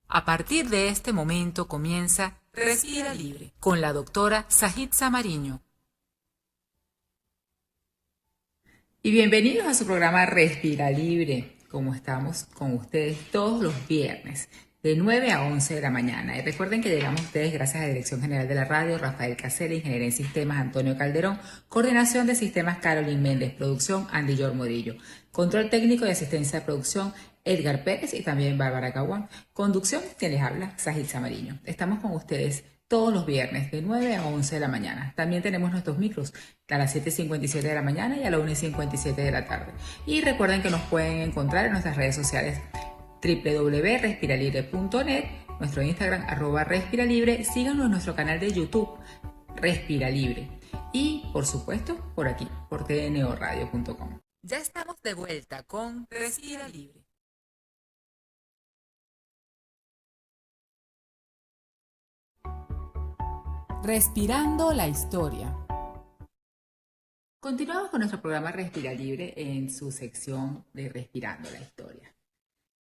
A partir de este momento comienza Respira Libre con la doctora Sajitza Mariño. Y bienvenidos a su programa Respira Libre, como estamos con ustedes todos los viernes, de 9 a 11 de la mañana. Y recuerden que llegamos a ustedes gracias a la Dirección General de la Radio, Rafael Casella, Ingeniería en Sistemas, Antonio Calderón, Coordinación de Sistemas, Carolyn Méndez, Producción, Andy Yor Morillo, Control Técnico y Asistencia de Producción, Edgar Pérez y también Bárbara Caguán. Conducción, quien les habla, Sajitza Mariño. Estamos con ustedes todos los viernes de 9 a 11 de la mañana. También tenemos nuestros micros a las 7:57 de la mañana y a las 1:57 de la tarde. Y recuerden que nos pueden encontrar en nuestras redes sociales www.respiralibre.net, nuestro Instagram @respiralibre, síganos en nuestro canal de YouTube Respira Libre y por supuesto por aquí, por tnoradio.com. Ya estamos de vuelta con Respira Libre. Respirando la historia. Continuamos con nuestro programa Respira Libre en su sección de Respirando la Historia.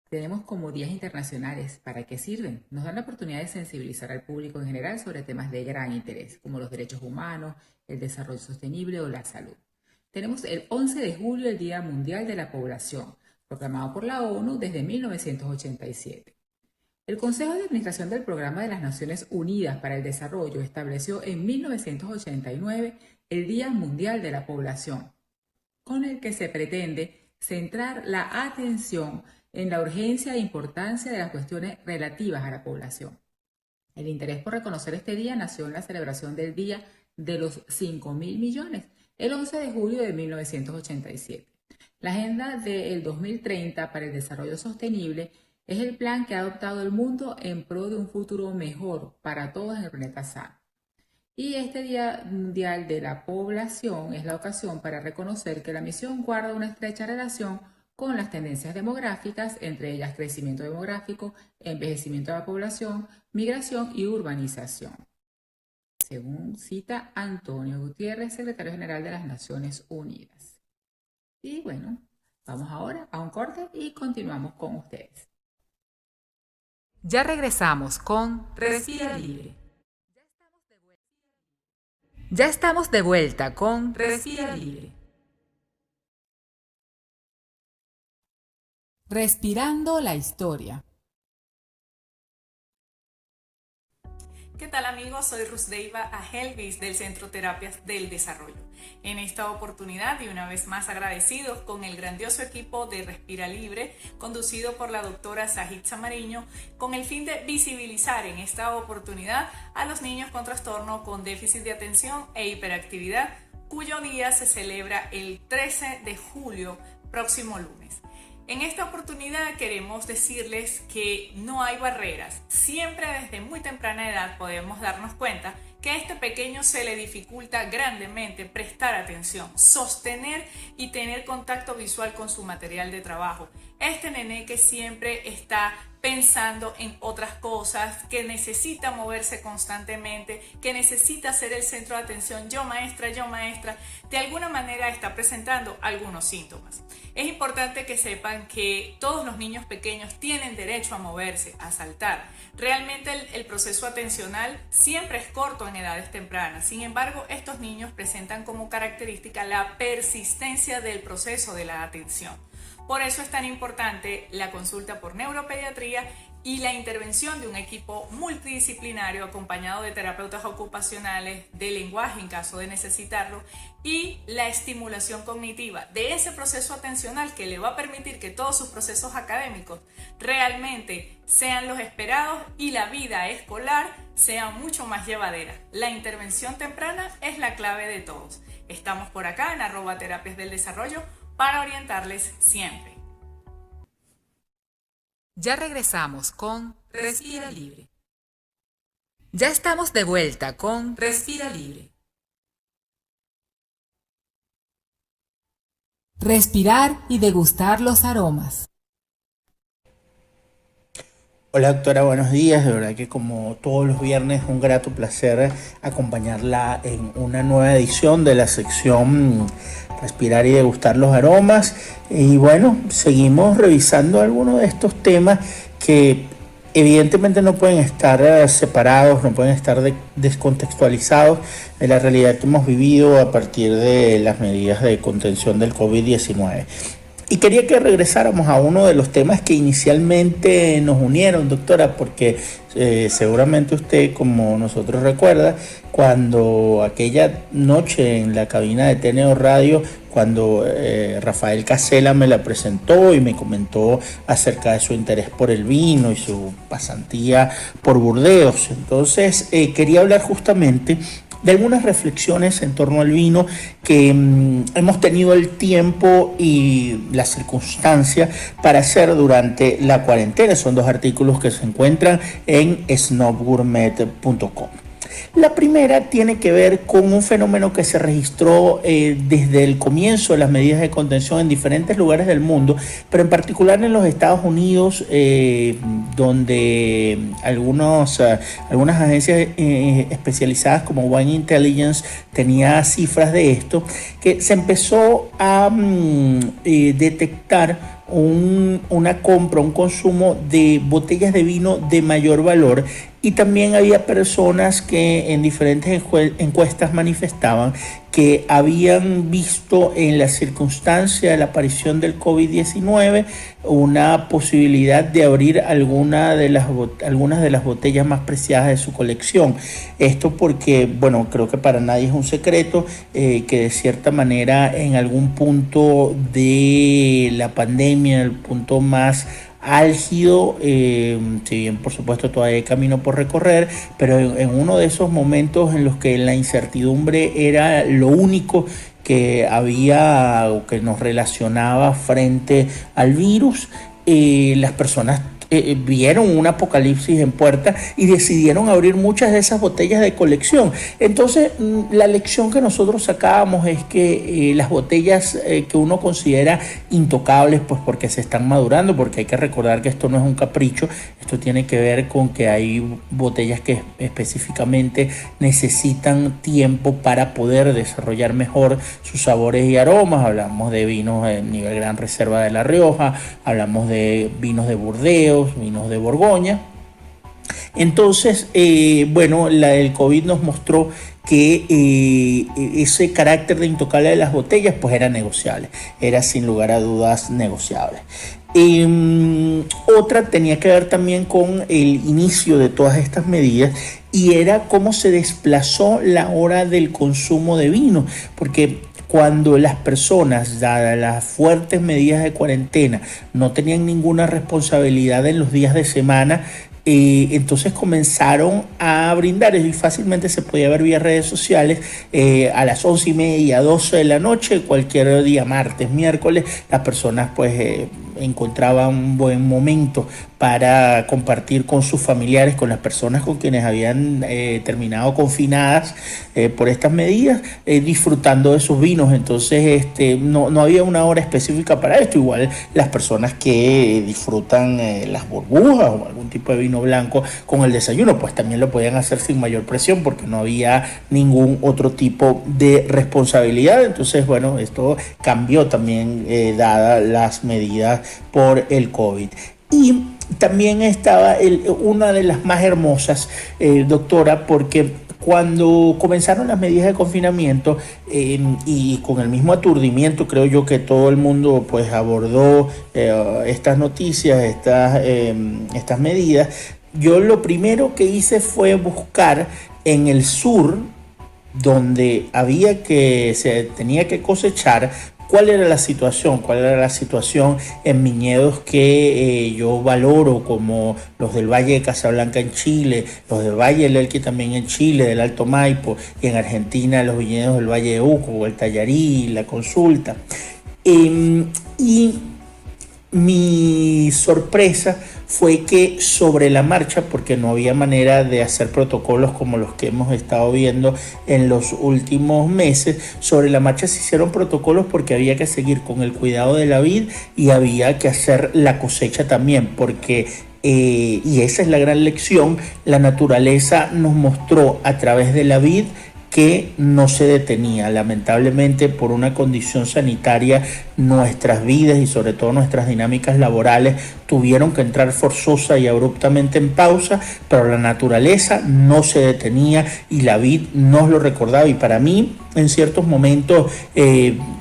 Tenemos como días internacionales. ¿Para qué sirven? Nos dan la oportunidad de sensibilizar al público en general sobre temas de gran interés, como los derechos humanos, el desarrollo sostenible o la salud. Tenemos el 11 de julio, el Día Mundial de la Población, proclamado por la ONU desde 1987. El Consejo de Administración del Programa de las Naciones Unidas para el Desarrollo estableció en 1989 el Día Mundial de la Población, con el que se pretende centrar la atención en la urgencia e importancia de las cuestiones relativas a la población. El interés por reconocer este día nació en la celebración del Día de los 5.000 millones, el 11 de julio de 1987. La Agenda del 2030 para el Desarrollo Sostenible es el plan que ha adoptado el mundo en pro de un futuro mejor para todos en el planeta sano. Y este Día Mundial de la Población es la ocasión para reconocer que la misión guarda una estrecha relación con las tendencias demográficas, entre ellas crecimiento demográfico, envejecimiento de la población, migración y urbanización, según cita Antonio Gutiérrez, secretario general de las Naciones Unidas. Y bueno, vamos ahora a un corte y continuamos con ustedes. Ya regresamos con Respira Libre. Ya estamos de vuelta con Respira Libre. Respirando la historia. ¿Qué tal amigos? Soy Rusdeiva Ajelvis del Centro Terapias del Desarrollo. En esta oportunidad y una vez más agradecidos con el grandioso equipo de Respira Libre, conducido por la doctora Sajitza Mariño, con el fin de visibilizar en esta oportunidad a los niños con trastorno con déficit de atención e hiperactividad, cuyo día se celebra el 13 de julio, próximo lunes. En esta oportunidad queremos decirles que no hay barreras. Siempre desde muy temprana edad podemos darnos cuenta que a este pequeño se le dificulta grandemente prestar atención, sostener y tener contacto visual con su material de trabajo. Este nené que siempre está pensando en otras cosas, que necesita moverse constantemente, que necesita ser el centro de atención, yo maestra, de alguna manera está presentando algunos síntomas. Es importante que sepan que todos los niños pequeños tienen derecho a moverse, a saltar. Realmente el proceso atencional siempre es corto en edades tempranas. Sin embargo, estos niños presentan como característica la persistencia del proceso de la atención. Por eso es tan importante la consulta por neuropediatría y la intervención de un equipo multidisciplinario acompañado de terapeutas ocupacionales, de lenguaje en caso de necesitarlo, y la estimulación cognitiva de ese proceso atencional que le va a permitir que todos sus procesos académicos realmente sean los esperados y la vida escolar sea mucho más llevadera. La intervención temprana es la clave de todos. Estamos por acá en @terapias del desarrollo para orientarles siempre. Ya regresamos con Respira Libre. Ya estamos de vuelta con Respira Libre. Respirar y degustar los aromas. Hola doctora, buenos días. De verdad que como todos los viernes un grato placer acompañarla en una nueva edición de la sección Respirar y degustar los aromas. Y bueno, seguimos revisando algunos de estos temas que evidentemente no pueden estar separados, no pueden estar descontextualizados de la realidad que hemos vivido a partir de las medidas de contención del COVID-19. Y quería que regresáramos a uno de los temas que inicialmente nos unieron, doctora, porque seguramente usted, como nosotros recuerda, cuando aquella noche en la cabina de TNO Radio, cuando Rafael Casella me la presentó y me comentó acerca de su interés por el vino y su pasantía por Burdeos. Entonces quería hablar justamente de algunas reflexiones en torno al vino que hemos tenido el tiempo y la circunstancia para hacer durante la cuarentena. Son 2 artículos que se encuentran en snobgourmet.com. La primera tiene que ver con un fenómeno que se registró desde el comienzo de las medidas de contención en diferentes lugares del mundo, pero en particular en los Estados Unidos, donde algunas agencias especializadas como Wine Intelligence tenía cifras de esto, que se empezó a detectar una compra, un consumo de botellas de vino de mayor valor, y también había personas que en diferentes encuestas manifestaban que habían visto en la circunstancia de la aparición del COVID-19 una posibilidad de abrir algunas de las botellas más preciadas de su colección. Esto porque, bueno, creo que para nadie es un secreto que de cierta manera en algún punto de la pandemia, el punto más álgido, si bien por supuesto todavía hay camino por recorrer, pero en uno de esos momentos en los que la incertidumbre era lo único que había o que nos relacionaba frente al virus, las personas vieron un apocalipsis en puerta y decidieron abrir muchas de esas botellas de colección. Entonces, la lección que nosotros sacábamos es que las botellas que uno considera intocables, pues porque se están madurando, porque hay que recordar que esto no es un capricho, esto tiene que ver con que hay botellas que específicamente necesitan tiempo para poder desarrollar mejor sus sabores y aromas. Hablamos de vinos de nivel Gran Reserva de La Rioja, hablamos de vinos de Burdeos, vinos de Borgoña. Entonces, bueno, el COVID nos mostró que ese carácter de intocable de las botellas pues era negociable, era sin lugar a dudas negociable. Otra tenía que ver también con el inicio de todas estas medidas, y era cómo se desplazó la hora del consumo de vino, porque cuando las personas, dadas las fuertes medidas de cuarentena, no tenían ninguna responsabilidad en los días de semana, entonces comenzaron a brindar, y fácilmente se podía ver vía redes sociales, a las 11:30, 12 de la noche, cualquier día, martes, miércoles, las personas pues encontraban un buen momento para compartir con sus familiares, con las personas con quienes habían terminado confinadas por estas medidas, disfrutando de sus vinos. Entonces no había una hora específica para esto. Igual las personas que disfrutan las burbujas o algún tipo de vino blanco con el desayuno, pues también lo podían hacer sin mayor presión, porque no había ningún otro tipo de responsabilidad. Entonces, bueno, esto cambió también dadas las medidas por el COVID. Y también estaba una de las más hermosas, doctora, porque cuando comenzaron las medidas de confinamiento y con el mismo aturdimiento, creo yo que todo el mundo pues abordó estas noticias, estas medidas, yo lo primero que hice fue buscar en el sur, donde se tenía que cosechar, cuál era la situación en viñedos que yo valoro, como los del Valle de Casablanca en Chile, los del Valle del Elqui también en Chile, del Alto Maipo, y en Argentina los viñedos del Valle de Uco, el Tallarí, la Consulta. Y mi sorpresa fue que sobre la marcha, porque no había manera de hacer protocolos como los que hemos estado viendo en los últimos meses, sobre la marcha se hicieron protocolos porque había que seguir con el cuidado de la vid y había que hacer la cosecha también, porque y esa es la gran lección, la naturaleza nos mostró a través de la vid que no se detenía, lamentablemente por una condición sanitaria nuestras vidas y sobre todo nuestras dinámicas laborales tuvieron que entrar forzosa y abruptamente en pausa, pero la naturaleza no se detenía y la vid nos lo recordaba. Y para mí, en ciertos momentos,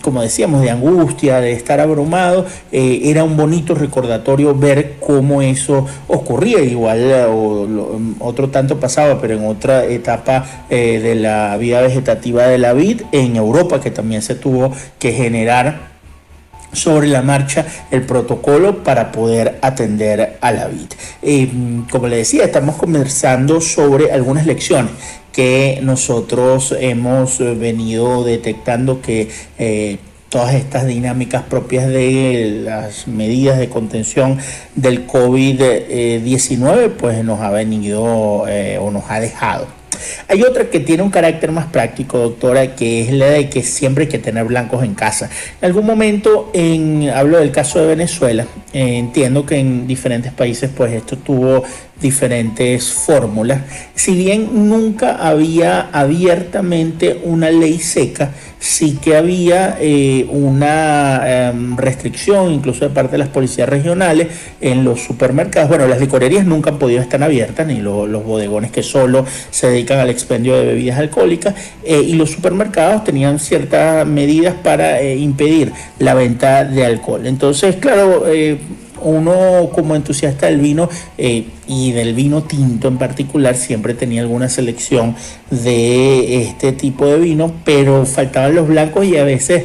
como decíamos, de angustia, de estar abrumado, era un bonito recordatorio ver cómo eso ocurría. Igual otro tanto pasaba, pero en otra etapa de la vida vegetativa de la vid en Europa, que también se tuvo que generar sobre la marcha el protocolo para poder atender a la vid. Como le decía, estamos conversando sobre algunas lecciones que nosotros hemos venido detectando que todas estas dinámicas propias de las medidas de contención del COVID-19 pues nos ha venido o nos ha dejado. Hay otra que tiene un carácter más práctico, doctora, que es la de que siempre hay que tener blancos en casa. En algún momento, hablo del caso de Venezuela, entiendo que en diferentes países pues esto tuvo diferentes fórmulas. Si bien nunca había abiertamente una ley seca, sí que había una restricción, incluso de parte de las policías regionales, en los supermercados. Bueno, las licorerías nunca han podido estar abiertas, ni los bodegones que solo se dedican al expendio de bebidas alcohólicas, y los supermercados tenían ciertas medidas para impedir la venta de alcohol. Entonces, claro, uno como entusiasta del vino y del vino tinto en particular siempre tenía alguna selección de este tipo de vino, pero faltaban los blancos y a veces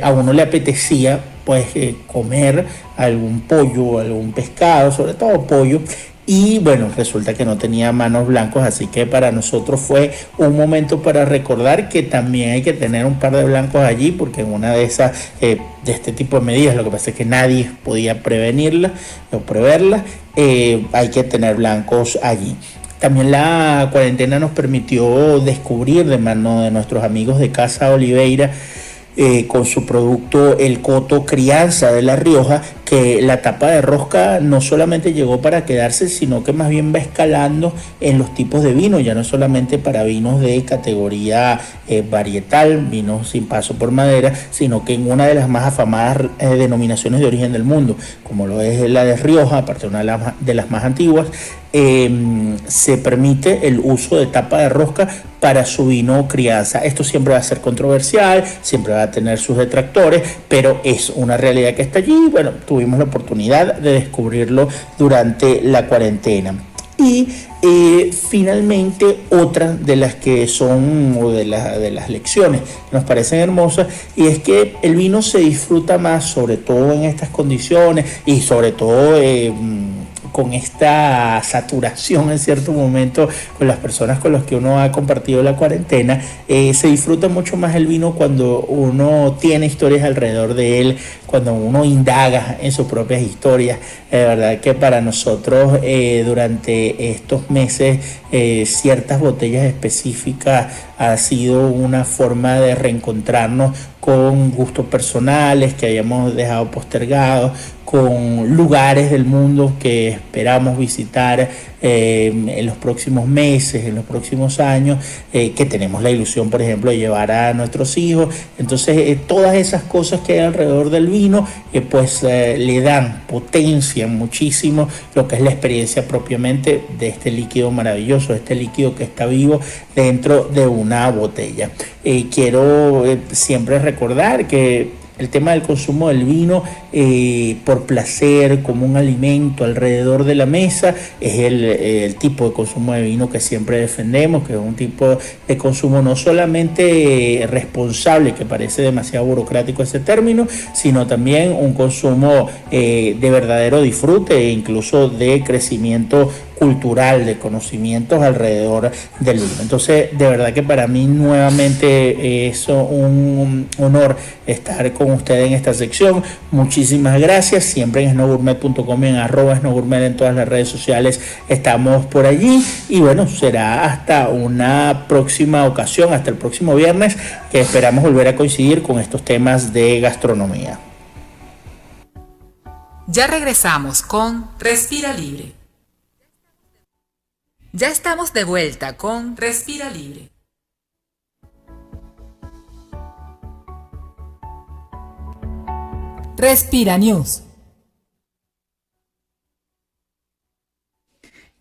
a uno le apetecía pues comer algún pollo, algún pescado, sobre todo pollo. Y bueno, resulta que no tenía manos blancos, así que para nosotros fue un momento para recordar que también hay que tener un par de blancos allí, porque en una de esas, de este tipo de medidas, lo que pasa es que nadie podía prevenirlas o preverlas, hay que tener blancos allí. También la cuarentena nos permitió descubrir de mano de nuestros amigos de Casa Oliveira, con su producto El Coto Crianza de La Rioja, que la tapa de rosca no solamente llegó para quedarse, sino que más bien va escalando en los tipos de vino, ya no solamente para vinos de categoría varietal, vinos sin paso por madera, sino que en una de las más afamadas denominaciones de origen del mundo, como lo es la de Rioja, aparte de una de las más antiguas, se permite el uso de tapa de rosca para su vino crianza. Esto siempre va a ser controversial, siempre va a tener sus detractores, pero es una realidad que está allí. Bueno, tuvimos la oportunidad de descubrirlo durante la cuarentena. Y finalmente otra de las que son o de las lecciones que nos parecen hermosas, y es que el vino se disfruta más, sobre todo en estas condiciones y sobre todo con esta saturación en cierto momento con las personas con las que uno ha compartido la cuarentena, se disfruta mucho más el vino cuando uno tiene historias alrededor de él, cuando uno indaga en sus propias historias. De verdad que para nosotros durante estos meses ciertas botellas específicas ha sido una forma de reencontrarnos con gustos personales que habíamos dejado postergados, con lugares del mundo que esperamos visitar en los próximos meses, en los próximos años, que tenemos la ilusión, por ejemplo, de llevar a nuestros hijos. Entonces, todas esas cosas que hay alrededor del vino, pues le dan, potencian muchísimo lo que es la experiencia propiamente de este líquido maravilloso, este líquido que está vivo dentro de una botella. Quiero siempre recordar que el tema del consumo del vino por placer, como un alimento alrededor de la mesa, es el tipo de consumo de vino que siempre defendemos, que es un tipo de consumo no solamente responsable, que parece demasiado burocrático ese término, sino también un consumo de verdadero disfrute e incluso de crecimiento cultural, de conocimientos alrededor del vino. Entonces, de verdad que para mí nuevamente es un honor estar con ustedes en esta sección. Muchísimas gracias. Siempre en snowgourmet.com y en @snowgourmet en todas las redes sociales estamos por allí. Y bueno, será hasta una próxima ocasión, hasta el próximo viernes, que esperamos volver a coincidir con estos temas de gastronomía. Ya regresamos con Respira Libre. Ya estamos de vuelta con Respira Libre. Respira News.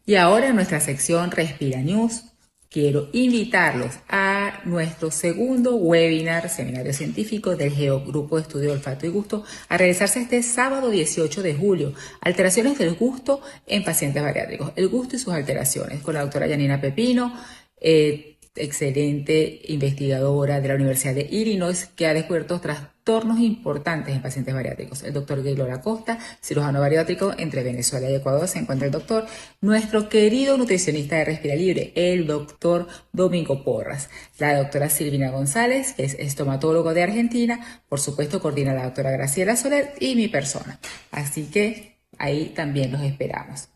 Y ahora en nuestra sección Respira News, quiero invitarlos a nuestro segundo webinar, seminario científico del Grupo de Estudio Olfato y Gusto, a realizarse este sábado 18 de julio, alteraciones del gusto en pacientes bariátricos, el gusto y sus alteraciones, con la doctora Yanina Pepino, excelente investigadora de la Universidad de Illinois, que ha descubierto trastornos importantes en pacientes bariátricos. El doctor Gaylor Acosta, cirujano bariátrico entre Venezuela y Ecuador, se encuentra el doctor, nuestro querido nutricionista de Respira Libre, el doctor Domingo Porras, la doctora Silvina González, que es estomatólogo de Argentina, por supuesto coordina la doctora Graciela Soler y mi persona. Así que ahí también los esperamos.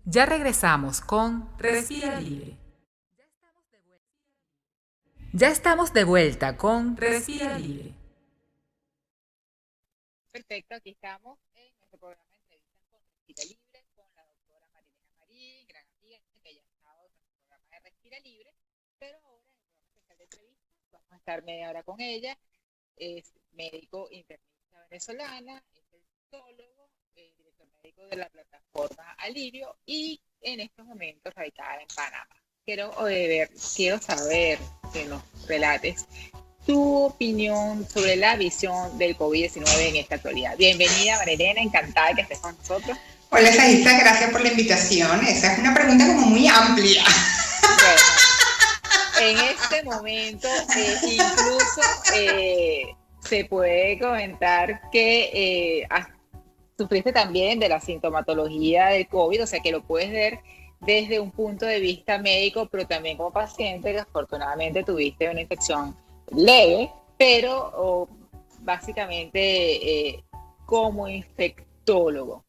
Ya regresamos con Respira Libre. Ya estamos de vuelta con Respira Libre. Perfecto, aquí estamos en nuestro programa de entrevistas con Respira Libre, con la doctora Marilena Marín, gran amiga, que ya ha estado en nuestro programa de Respira Libre, pero ahora en el programa especial de entrevistas vamos a estar media hora con ella. Es médico internista venezolana, es psicólogo, director médico de la plataforma Alirio y en estos momentos radicada en Panamá. Quiero saber que nos relates tu opinión sobre la visión del COVID-19 en esta actualidad. Bienvenida, Marilena, encantada de que estés con nosotros. Hola, Sarita, gracias por la invitación. Esa es una pregunta como muy amplia. Bueno, en este momento incluso se puede comentar que sufriste también de la sintomatología del COVID, o sea que lo puedes ver desde un punto de vista médico, pero también como paciente que afortunadamente tuviste una infección leve, pero básicamente como infectólogo,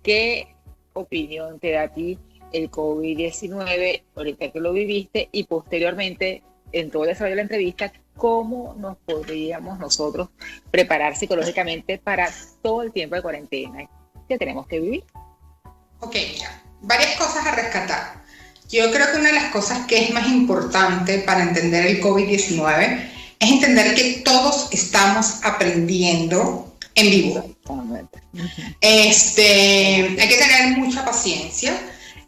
¿qué opinión te da a ti el COVID-19 ahorita que lo viviste y posteriormente en todo el desarrollo de la entrevista? ¿Cómo nos podríamos nosotros preparar psicológicamente para todo el tiempo de cuarentena que tenemos que vivir? Ok, mira, varias cosas a rescatar. Yo creo que una de las cosas que es más importante para entender el COVID-19 es entender que todos estamos aprendiendo en vivo. Hay que tener mucha paciencia.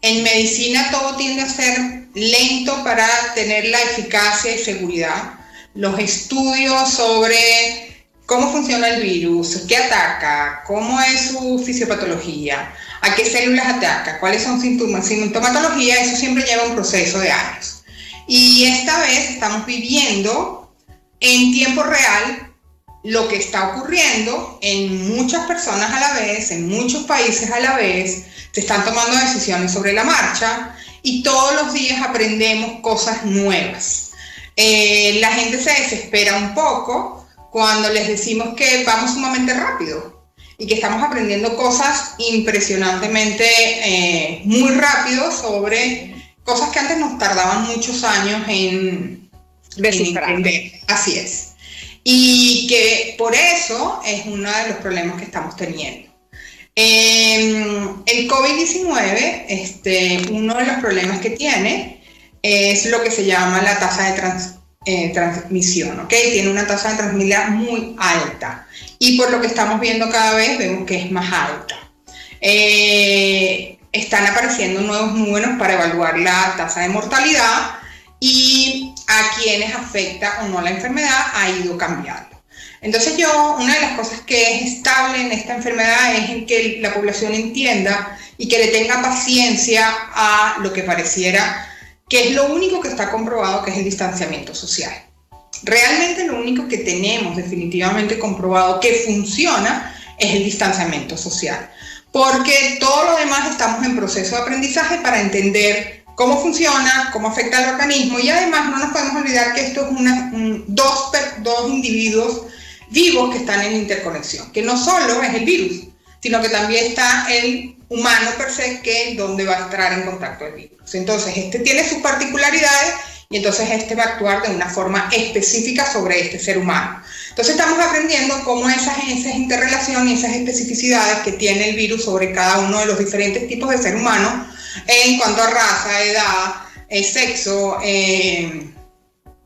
En medicina todo tiende a ser lento para tener la eficacia y seguridad. Los estudios sobre cómo funciona el virus, qué ataca, cómo es su fisiopatología, a qué células ataca, cuáles son sintomatología, eso siempre lleva un proceso de años. Y esta vez estamos viviendo en tiempo real lo que está ocurriendo en muchas personas a la vez, en muchos países a la vez. Se están tomando decisiones sobre la marcha y todos los días aprendemos cosas nuevas. La gente se desespera un poco cuando les decimos que vamos sumamente rápido y que estamos aprendiendo cosas impresionantemente muy rápido sobre cosas que antes nos tardaban muchos años en entender. Así es. Y que por eso es uno de los problemas que estamos teniendo. El COVID-19, uno de los problemas que tiene es lo que se llama la tasa de transmisión, ¿ok? Tiene una tasa de transmisibilidad muy alta y por lo que estamos viendo cada vez vemos que es más alta. Están apareciendo nuevos números para evaluar la tasa de mortalidad y a quienes afecta o no la enfermedad ha ido cambiando. Entonces una de las cosas que es estable en esta enfermedad es en que la población entienda y que le tenga paciencia a lo que pareciera que es lo único que está comprobado, que es el distanciamiento social. Realmente lo único que tenemos definitivamente comprobado que funciona es el distanciamiento social, porque todo lo demás estamos en proceso de aprendizaje para entender cómo funciona, cómo afecta al organismo y además no nos podemos olvidar que esto es dos individuos vivos que están en interconexión, que no solo es el virus, sino que también está el humano per se, que es donde va a estar en contacto el virus. Entonces, tiene sus particularidades y entonces este va a actuar de una forma específica sobre este ser humano. Entonces estamos aprendiendo cómo esas interrelaciones y esas especificidades que tiene el virus sobre cada uno de los diferentes tipos de ser humano en cuanto a raza, edad, sexo,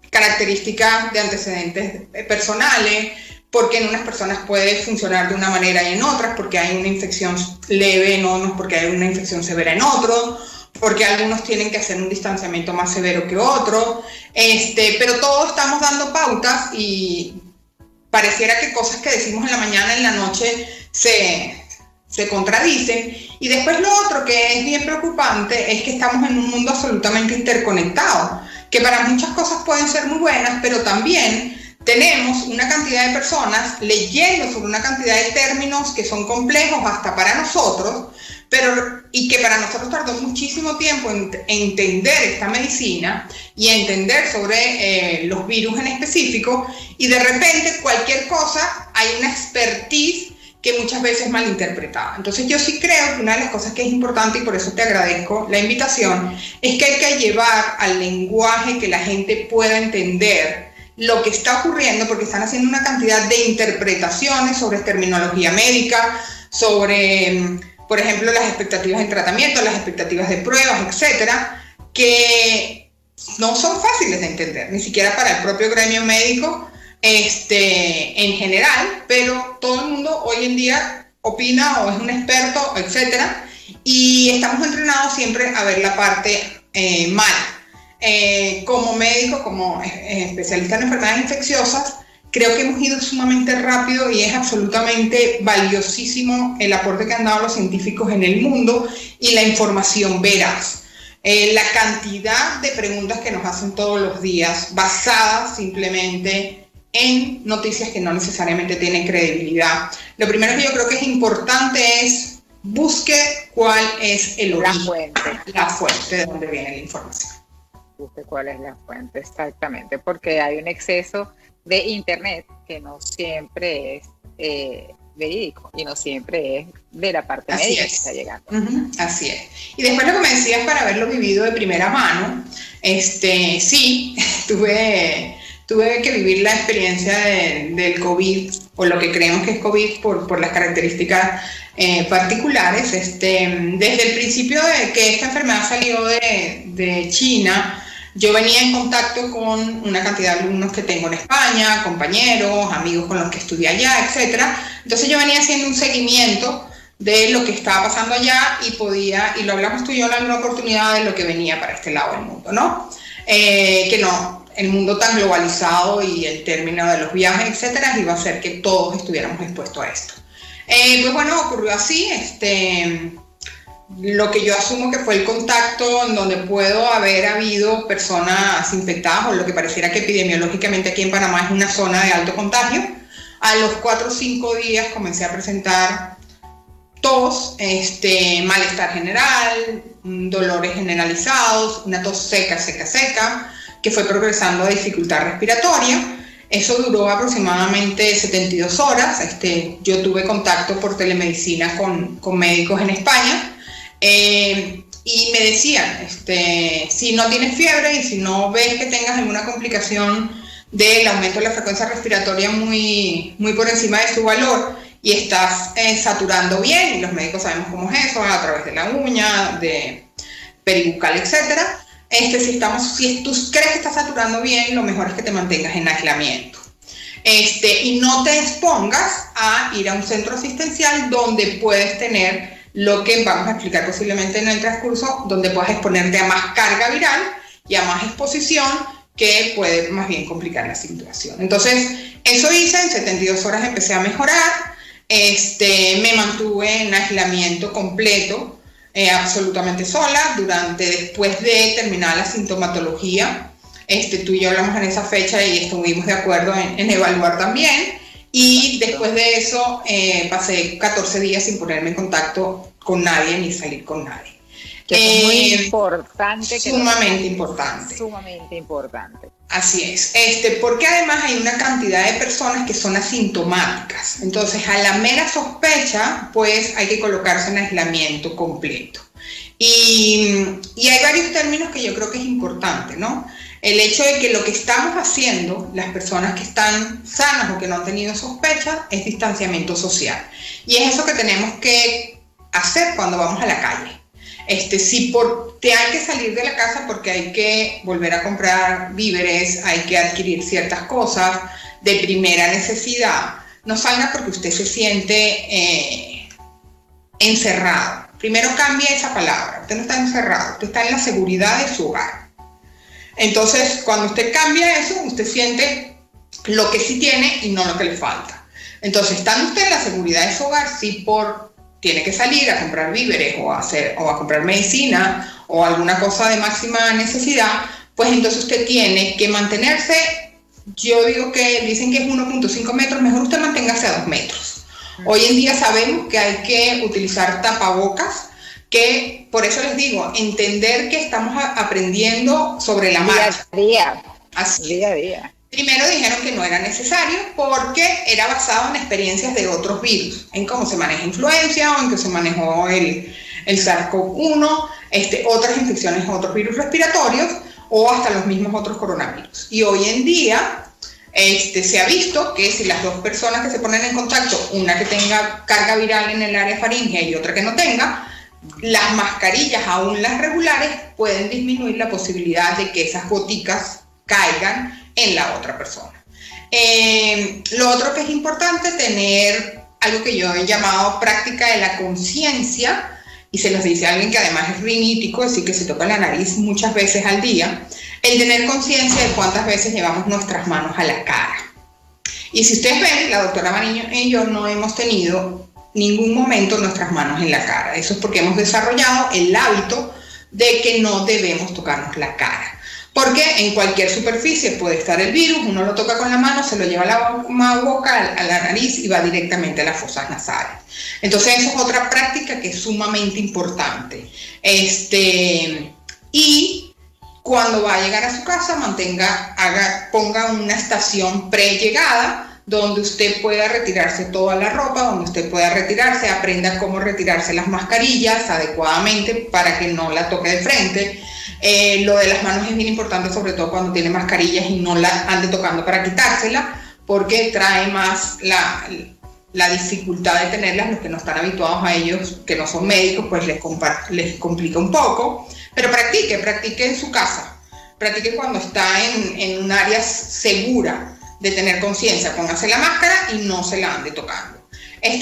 características de antecedentes personales, porque en unas personas puede funcionar de una manera y en otras, porque hay una infección leve en unos, porque hay una infección severa en otros, porque algunos tienen que hacer un distanciamiento más severo que otros, pero todos estamos dando pautas y pareciera que cosas que decimos en la mañana, en la noche, se contradicen. Y después lo otro que es bien preocupante es que estamos en un mundo absolutamente interconectado, que para muchas cosas pueden ser muy buenas, pero también tenemos una cantidad de personas leyendo sobre una cantidad de términos que son complejos hasta para nosotros, y que para nosotros tardó muchísimo tiempo en entender esta medicina y entender sobre los virus en específico, y de repente cualquier cosa hay una expertise que muchas veces es malinterpretada. Entonces yo sí creo que una de las cosas que es importante, y por eso te agradezco la invitación, es que hay que llevar al lenguaje que la gente pueda entender lo que está ocurriendo, porque están haciendo una cantidad de interpretaciones sobre terminología médica, sobre, por ejemplo, las expectativas en tratamiento, las expectativas de pruebas, etcétera, que no son fáciles de entender, ni siquiera para el propio gremio médico en general, pero todo el mundo hoy en día opina o es un experto, etcétera, y estamos entrenados siempre a ver la parte mala. Como médico, como especialista en enfermedades infecciosas, creo que hemos ido sumamente rápido y es absolutamente valiosísimo el aporte que han dado los científicos en el mundo y la información veraz. La cantidad de preguntas que nos hacen todos los días, basadas simplemente en noticias que no necesariamente tienen credibilidad. Lo primero que yo creo que es importante es busque cuál es el origen, la fuente de donde viene la información. Busque cuál es la fuente, exactamente, porque hay un exceso de internet que no siempre es verídico y no siempre es de la parte médica que está llegando. Así es. Y después lo que me decías, para haberlo vivido de primera mano, sí, tuve que vivir la experiencia del COVID, o lo que creemos que es COVID por las características particulares. Desde el principio de que esta enfermedad salió de China, yo venía en contacto con una cantidad de alumnos que tengo en España, compañeros, amigos con los que estudié allá, etcétera. Entonces yo venía haciendo un seguimiento de lo que estaba pasando allá y lo hablamos tú y yo en alguna oportunidad de lo que venía para este lado del mundo, ¿no? El mundo tan globalizado y el término de los viajes, etcétera, iba a hacer que todos estuviéramos expuestos a esto. Pues bueno, ocurrió así, lo que yo asumo que fue el contacto en donde puedo haber habido personas infectadas, o lo que pareciera que epidemiológicamente aquí en Panamá es una zona de alto contagio. A los 4 o 5 días comencé a presentar tos, malestar general, dolores generalizados, una tos seca, que fue progresando a dificultad respiratoria. Eso duró aproximadamente 72 horas. Yo tuve contacto por telemedicina con médicos en España, y me decían, si no tienes fiebre y si no ves que tengas alguna complicación del aumento de la frecuencia respiratoria muy, muy por encima de su valor y estás saturando bien, y los médicos sabemos cómo es eso, a través de la uña, de peribucal, etcétera. Si tú crees que estás saturando bien, lo mejor es que te mantengas en aislamiento. Y no te expongas a ir a un centro asistencial donde puedes tener lo que vamos a explicar posiblemente en el transcurso, donde puedas exponerte a más carga viral y a más exposición, que puede más bien complicar la situación. Entonces, eso hice, en 72 horas empecé a mejorar, me mantuve en aislamiento completo, absolutamente sola, después de terminar la sintomatología. Tú y yo hablamos en esa fecha y estuvimos de acuerdo en evaluar también, y después de eso pasé 14 días sin ponerme en contacto con nadie ni salir con nadie. Que es muy importante. Sumamente importante. Sumamente importante. Así es, porque además hay una cantidad de personas que son asintomáticas. Entonces, a la mera sospecha, pues hay que colocarse en aislamiento completo. Y hay varios términos que yo creo que es importante, ¿no? El hecho de que lo que estamos haciendo, las personas que están sanas o que no han tenido sospechas, es distanciamiento social. Y es eso que tenemos que hacer cuando vamos a la calle. Si te hay que salir de la casa porque hay que volver a comprar víveres, hay que adquirir ciertas cosas de primera necesidad, no salga porque usted se siente encerrado. Primero cambia esa palabra, usted no está encerrado, usted está en la seguridad de su hogar. Entonces, cuando usted cambia eso, usted siente lo que sí tiene y no lo que le falta. Entonces, estando usted en la seguridad de su hogar, sí tiene que salir a comprar víveres o a comprar medicina o alguna cosa de máxima necesidad, pues entonces usted tiene que mantenerse, yo digo que dicen que es 1.5 metros, mejor usted manténgase a 2 metros. Hoy en día sabemos que hay que utilizar tapabocas, que por eso les digo, entender que estamos aprendiendo sobre la marcha. Día Así. a día. Primero dijeron que no era necesario porque era basado en experiencias de otros virus, en cómo se maneja influenza o en que se manejó el SARS-CoV-1, otras infecciones, otros virus respiratorios o hasta los mismos otros coronavirus. Y hoy en día se ha visto que si las dos personas que se ponen en contacto, una que tenga carga viral en el área faríngea y otra que no tenga, las mascarillas, aún las regulares, pueden disminuir la posibilidad de que esas goticas caigan en la otra persona. Lo otro que es importante, tener algo que yo he llamado práctica de la conciencia, y se los dice a alguien que además es rinítico, es decir, que se toca la nariz muchas veces al día, el tener conciencia de cuántas veces llevamos nuestras manos a la cara. Y si ustedes ven, la doctora Mariño y yo no hemos tenido ningún momento nuestras manos en la cara. Eso es porque hemos desarrollado el hábito de que no debemos tocarnos la cara. Porque en cualquier superficie puede estar el virus, uno lo toca con la mano, se lo lleva a la boca, a la nariz y va directamente a las fosas nasales. Entonces eso es otra práctica que es sumamente importante. Y cuando va a llegar a su casa, ponga una estación pre-llegada, donde usted pueda retirarse toda la ropa, donde usted pueda retirarse, aprenda cómo retirarse las mascarillas adecuadamente para que no la toque de frente. Lo de las manos es bien importante, sobre todo cuando tiene mascarillas y no la ande tocando para quitársela, porque trae más la dificultad de tenerlas. Los que no están habituados a ellos, que no son médicos, pues les complica un poco. Pero practique en su casa, practique cuando está en un área segura de tener conciencia, póngase la máscara y no se la ande tocando.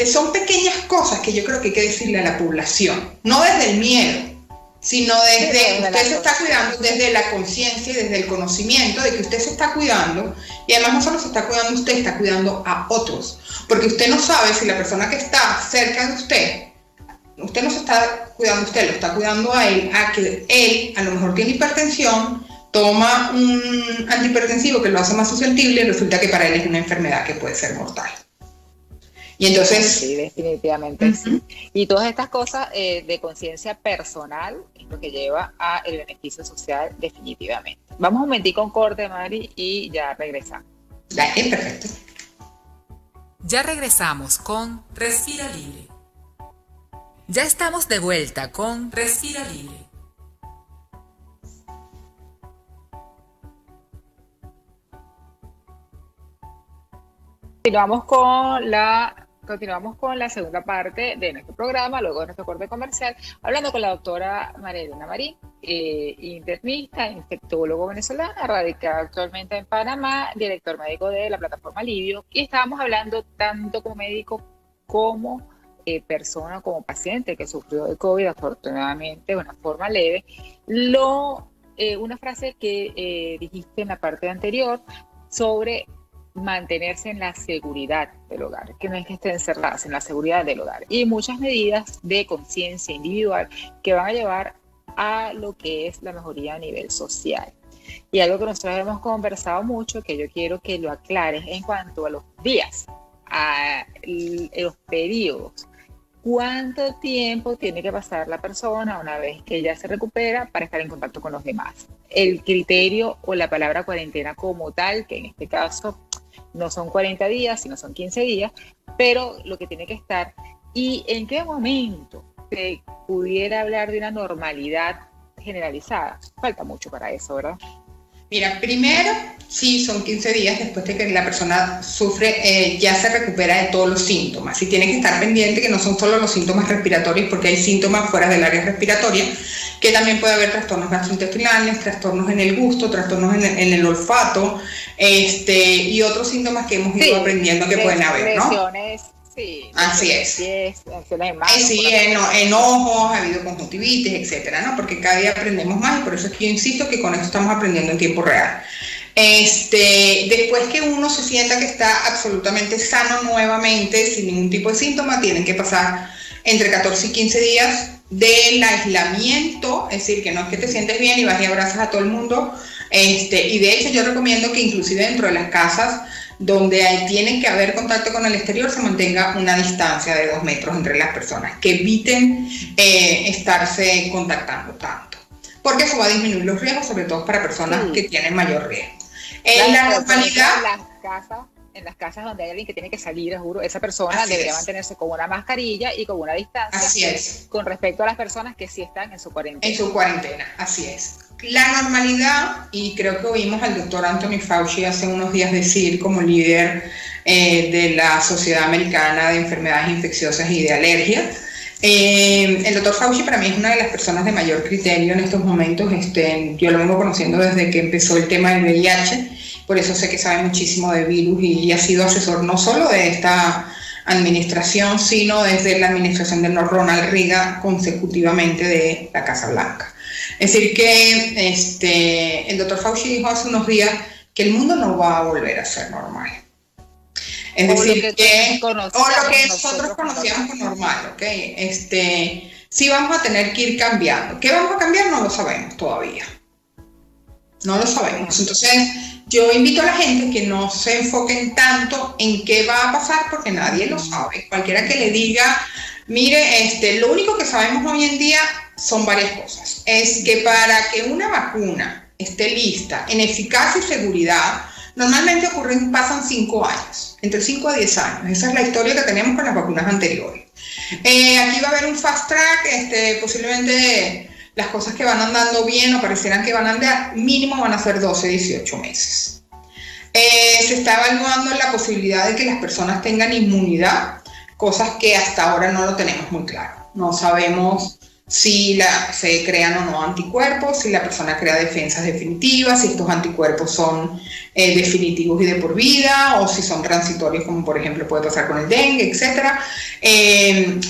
Son pequeñas cosas que yo creo que hay que decirle a la población, no desde el miedo, sino desde usted se está cuidando, desde la conciencia y desde el conocimiento de que usted se está cuidando, y además no solo se está cuidando usted, está cuidando a otros, porque usted no sabe si la persona que está cerca de usted no se está cuidando a usted, lo está cuidando a él, a que él a lo mejor tiene hipertensión, toma un antihipertensivo que lo hace más susceptible y resulta que para él es una enfermedad que puede ser mortal. Y entonces... Sí, definitivamente sí. Y todas estas cosas de conciencia personal es lo que lleva a el beneficio social definitivamente. Vamos un momentico con corte, Mari, y ya regresamos. Dale, perfecto. Ya regresamos con Respira Libre. Ya estamos de vuelta con Respira Libre. Continuamos con la segunda parte de nuestro programa, luego de nuestro corte comercial, hablando con la doctora María Elena Marín, internista, infectólogo venezolana, radicada actualmente en Panamá, director médico de la plataforma Alivio, y estábamos hablando tanto como médico como persona, como paciente que sufrió de COVID, afortunadamente de una forma leve. Una frase que dijiste en la parte anterior sobre mantenerse en la seguridad del hogar, que no es que estén encerradas, en la seguridad del hogar, y muchas medidas de conciencia individual que van a llevar a lo que es la mejoría a nivel social. Y algo que nosotros hemos conversado mucho, que yo quiero que lo aclares en cuanto a los días, a los periodos. ¿Cuánto tiempo tiene que pasar la persona una vez que ella se recupera para estar en contacto con los demás? El criterio o la palabra cuarentena como tal, que en este caso no son 40 días, sino son 15 días, pero lo que tiene que estar, y en qué momento se pudiera hablar de una normalidad generalizada? Falta mucho para eso, ¿verdad? Mira, primero, sí, son 15 días después de que la persona sufre, ya se recupera de todos los síntomas. Y tiene que estar pendiente que no son solo los síntomas respiratorios, porque hay síntomas fuera del área respiratoria, que también puede haber trastornos gastrointestinales, trastornos en el gusto, trastornos en el olfato, y otros síntomas que hemos ido aprendiendo que pueden haber, ¿no? Lesiones, sí. Así es. Lesiones en manos, Sí, en ojos, ha habido conjuntivitis, etcétera, ¿no? Porque cada día aprendemos más y por eso es que yo insisto que con esto estamos aprendiendo en tiempo real. Después que uno se sienta que está absolutamente sano nuevamente, sin ningún tipo de síntoma, tienen que pasar entre 14 y 15 días del aislamiento, es decir, que no es que te sientes bien y vas y abrazas a todo el mundo, y de hecho yo recomiendo que inclusive dentro de las casas donde tienen que haber contacto con el exterior se mantenga una distancia de 2 metros entre las personas, que eviten estarse contactando tanto, porque eso va a disminuir los riesgos, sobre todo para personas que tienen mayor riesgo. La normalidad... En las casas donde hay alguien que tiene que salir, juro, esa persona debería mantenerse con una mascarilla y con una distancia. Así es. Con respecto a las personas que sí están en su cuarentena. En su cuarentena, así es. La normalidad, y creo que oímos al doctor Anthony Fauci hace unos días decir, como líder de la Sociedad Americana de Enfermedades Infecciosas y de Alergia, el doctor Fauci para mí es una de las personas de mayor criterio en estos momentos. Yo lo vengo conociendo desde que empezó el tema del VIH, por eso sé que sabe muchísimo de virus y ha sido asesor no solo de esta administración, sino desde la administración de Ronald Reagan consecutivamente de la Casa Blanca. Es decir que el doctor Fauci dijo hace unos días que el mundo no va a volver a ser normal. Es decir, o lo que nosotros conocíamos como normal, ¿ok? Sí vamos a tener que ir cambiando. ¿Qué vamos a cambiar? No lo sabemos todavía. No lo sabemos. Entonces, yo invito a la gente que no se enfoquen tanto en qué va a pasar porque nadie lo sabe. Cualquiera que le diga, mire, lo único que sabemos hoy en día son varias cosas. Es que para que una vacuna esté lista en eficacia y seguridad, normalmente pasan 5 años, entre 5 a 10 años. Esa es la historia que tenemos con las vacunas anteriores. Aquí va a haber un fast track, posiblemente las cosas que van andando bien o parecieran que van a andar, mínimo van a ser 12, 18 meses. Se está evaluando la posibilidad de que las personas tengan inmunidad, cosas que hasta ahora no lo tenemos muy claro. No sabemos si se crean o no anticuerpos, si la persona crea defensas definitivas, si estos anticuerpos son definitivos y de por vida, o si son transitorios, como por ejemplo puede pasar con el dengue, etc.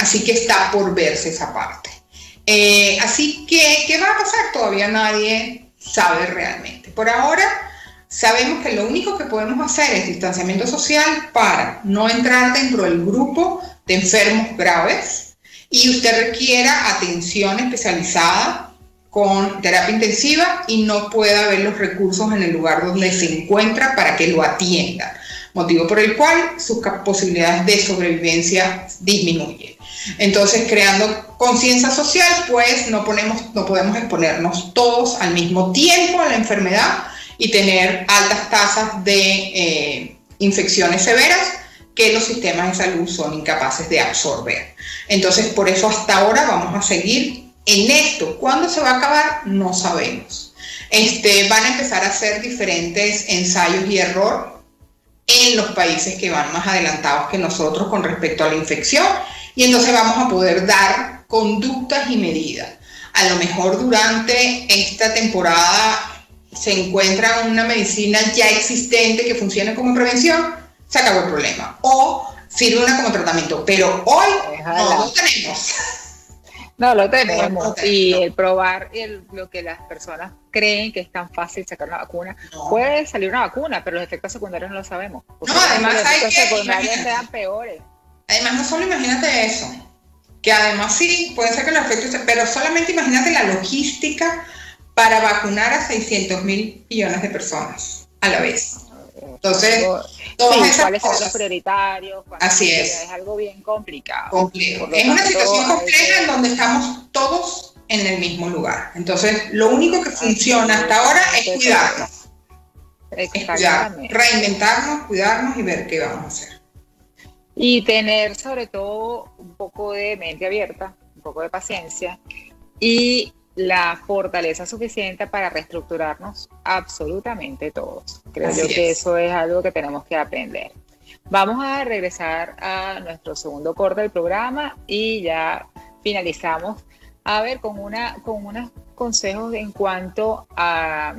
Así que está por verse esa parte. Así que, ¿qué va a pasar? Todavía nadie sabe realmente. Por ahora, sabemos que lo único que podemos hacer es distanciamiento social para no entrar dentro del grupo de enfermos graves y usted requiera atención especializada con terapia intensiva y no pueda haber los recursos en el lugar donde se encuentra para que lo atiendan, motivo por el cual sus posibilidades de sobrevivencia disminuyen. Entonces, creando conciencia social, pues no podemos exponernos todos al mismo tiempo a la enfermedad y tener altas tasas de infecciones severas que los sistemas de salud son incapaces de absorber. Entonces, por eso hasta ahora vamos a seguir en esto. ¿Cuándo se va a acabar? No sabemos. Van a empezar a hacer diferentes ensayos y error en los países que van más adelantados que nosotros con respecto a la infección, y entonces vamos a poder dar conductas y medidas. A lo mejor durante esta temporada se encuentra una medicina ya existente que funcione como prevención, se acabó el problema, o sirve una como tratamiento, pero hoy no lo tenemos. No lo tenemos. Y el probar lo que las personas creen que es tan fácil sacar una vacuna, puede salir una vacuna, pero los efectos secundarios no lo sabemos. No, además los efectos secundarios sean peores. Además, no solo imagínate eso, que además sí, puede ser que los efectos, pero solamente imagínate la logística para vacunar a 600 mil millones de personas a la vez. Entonces, todas esas ¿cuáles son cosas los prioritarios? Así es. Es algo bien complicado. Complejo. Es una situación compleja en donde estamos todos en el mismo lugar. Entonces, lo único que funciona hasta ahora es cuidarnos. Reinventarnos, cuidarnos y ver qué vamos a hacer. Y tener sobre todo un poco de mente abierta, poco de paciencia y la fortaleza suficiente para reestructurarnos absolutamente todos. Creo yo que eso es algo que tenemos que aprender. Vamos a regresar a nuestro segundo corte del programa y ya finalizamos a ver con unos consejos en cuanto a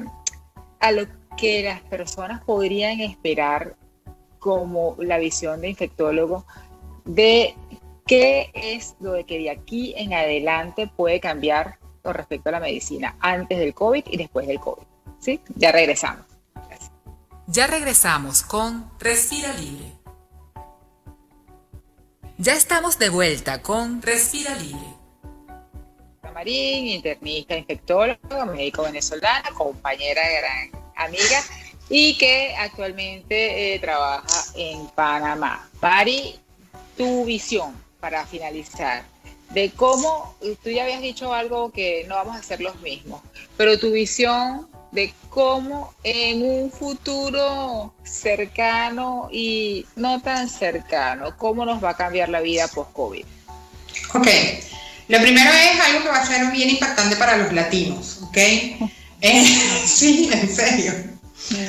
lo que las personas podrían esperar como la visión de infectólogo de qué es lo de que de aquí en adelante puede cambiar con respecto a la medicina antes del COVID y después del COVID. ¿Sí? Ya regresamos. Gracias. Ya regresamos con Respira Libre. Ya estamos de vuelta con Respira Libre. Marín, internista, infectóloga, médico venezolana, compañera, gran amiga y que actualmente trabaja en Panamá. Mari, tu visión para finalizar de cómo, tú ya habías dicho algo que no vamos a hacer los mismos, pero tu visión de cómo en un futuro cercano y no tan cercano, cómo nos va a cambiar la vida post-COVID. Ok, lo primero es algo que va a ser bien impactante para los latinos, ¿ok? Sí, en serio.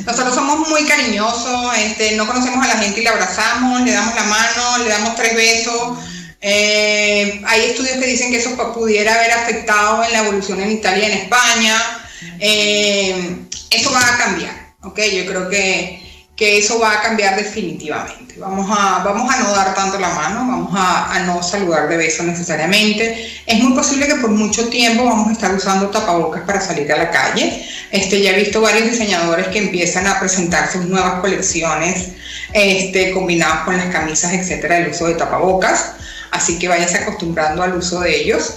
Nosotros somos muy cariñosos, no conocemos a la gente y la abrazamos, le damos la mano, le damos 3 besos. Hay estudios que dicen que eso pudiera haber afectado en la evolución en Italia y en España. Eso va a cambiar, ¿ok? Yo creo que eso va a cambiar definitivamente. Vamos a no dar tanto la mano, vamos a no saludar de beso necesariamente. Es muy posible que por mucho tiempo vamos a estar usando tapabocas para salir a la calle. Ya he visto varios diseñadores que empiezan a presentar sus nuevas colecciones combinadas con las camisas, etcétera, el uso de tapabocas. Así que váyanse acostumbrando al uso de ellos.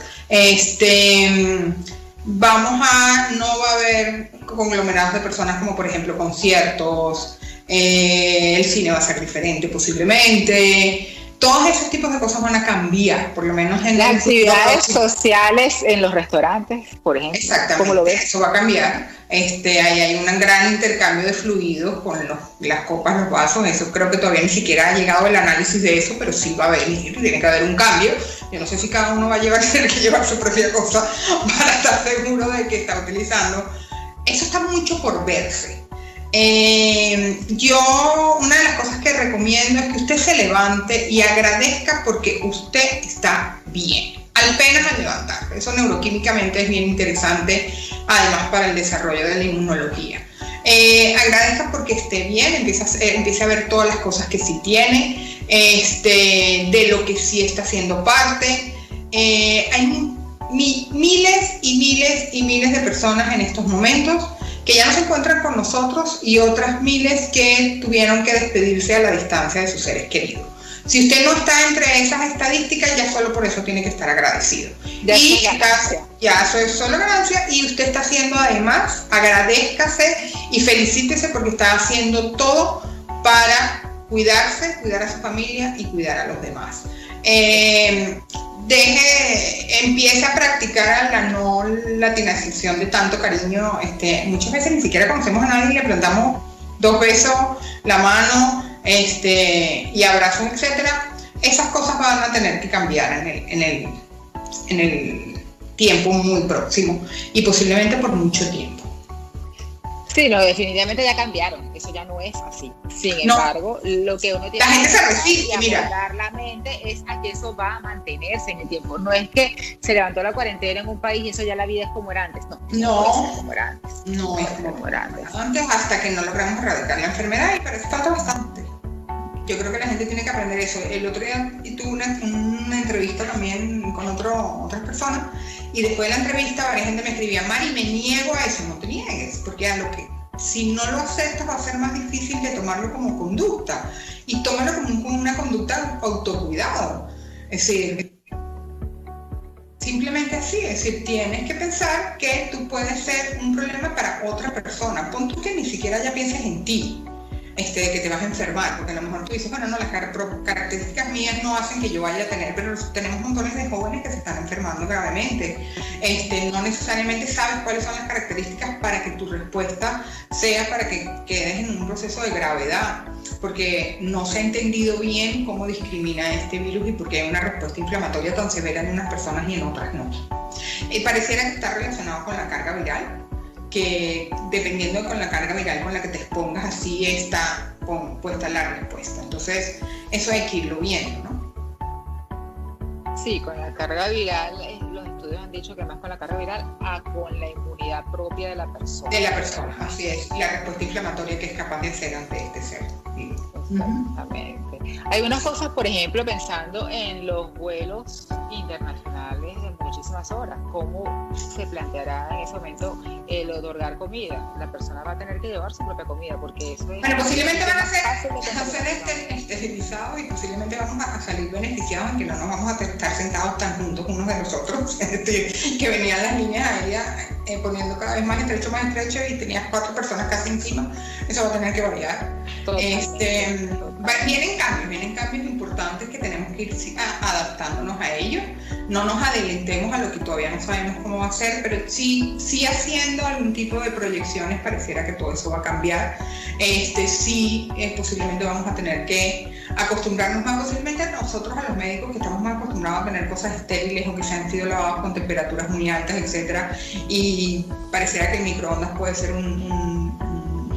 No va a haber conglomerados de personas como por ejemplo conciertos, el cine va a ser diferente posiblemente, todos esos tipos de cosas van a cambiar, por lo menos en las actividades sociales en los restaurantes, por ejemplo. Exactamente, ¿cómo lo ves? Eso va a cambiar. Ahí hay un gran intercambio de fluidos con las copas, los vasos. Eso creo que todavía ni siquiera ha llegado el análisis de eso, pero sí va a venir, tiene que haber un cambio. Yo no sé si cada uno va a tener que llevar su propia cosa para estar seguro de que está utilizando. Eso está mucho por verse. Una de las cosas que recomiendo es que usted se levante y agradezca porque usted está bien, apenas al levantar. Eso neuroquímicamente es bien interesante, además para el desarrollo de la inmunología. Agradezca porque esté bien, empiece a ver todas las cosas que sí tiene, de lo que sí está haciendo parte. Hay miles y miles y miles de personas en estos momentos que ya no se encuentran con nosotros y otras miles que tuvieron que despedirse a la distancia de sus seres queridos. Si usted no está entre esas estadísticas, ya solo por eso tiene que estar agradecido. Ya eso es solo ganancia, y usted está haciendo además, agradézcase y felicítese porque está haciendo todo para cuidarse, cuidar a su familia y cuidar a los demás. Empiece a practicar la no latinización de tanto cariño. Muchas veces ni siquiera conocemos a nadie y le plantamos 2 besos, la mano, y abrazos, etcétera. Esas cosas van a tener que cambiar en el tiempo muy próximo y posiblemente por mucho tiempo. Sí, no, definitivamente ya cambiaron, eso ya no es así. Sin embargo, lo que uno tiene que dar la mente es a que eso va a mantenerse en el tiempo. No es que se levantó la cuarentena en un país y eso ya la vida es como era antes. No es como era antes. No es como era antes. Antes, hasta que no logramos erradicar la enfermedad, pero eso falta bastante. Yo creo que la gente tiene que aprender eso. El otro día tuve una entrevista también con otras personas, y después de la entrevista varias gente me escribía: Mari, me niego a eso. No te niegues, porque si no lo aceptas va a ser más difícil de tomarlo como conducta, y tómalo como una conducta autocuidado. Es decir, simplemente así, es decir, tienes que pensar que tú puedes ser un problema para otra persona. Pon tú que ni siquiera ya pienses en ti. de que te vas a enfermar, porque a lo mejor tú dices, bueno, no, las características mías no hacen que yo vaya a tener, pero tenemos montones de jóvenes que se están enfermando gravemente. No necesariamente sabes cuáles son las características para que tu respuesta sea para que quedes en un proceso de gravedad, porque no se ha entendido bien cómo discrimina este virus y por qué hay una respuesta inflamatoria tan severa en unas personas y en otras no. Pareciera que está relacionado con la carga viral, que dependiendo con la carga viral con la que te expongas, así está puesta la respuesta. Entonces, eso hay que irlo viendo, ¿no? Sí, con la carga viral, los estudios han dicho que más con la carga viral con la inmunidad propia de la persona. De la persona, así es, la respuesta inflamatoria que es capaz de hacer ante este ser. Sí. Exactamente. Hay unas cosas, por ejemplo, pensando en los vuelos internacionales de muchísimas horas, ¿cómo se planteará en ese momento el otorgar comida? La persona va a tener que llevar su propia comida, porque eso es... Bueno, posiblemente van a ser esterilizados y posiblemente vamos a salir beneficiados en que no nos vamos a estar sentados tan juntos unos de los otros, que venían las líneas aéreas poniendo cada vez más estrecho y tenías 4 personas casi encima. Eso va a tener que variar. Vienen cambios importantes que tenemos que ir adaptándonos a ellos. No nos adelantemos a lo que todavía no sabemos cómo va a ser, pero sí haciendo algún tipo de proyecciones pareciera que todo eso va a cambiar. Posiblemente vamos a tener que acostumbrarnos más, posiblemente a nosotros, a los médicos, que estamos más acostumbrados a tener cosas estériles o que se han sido lavados con temperaturas muy altas, etcétera, y pareciera que el microondas puede ser un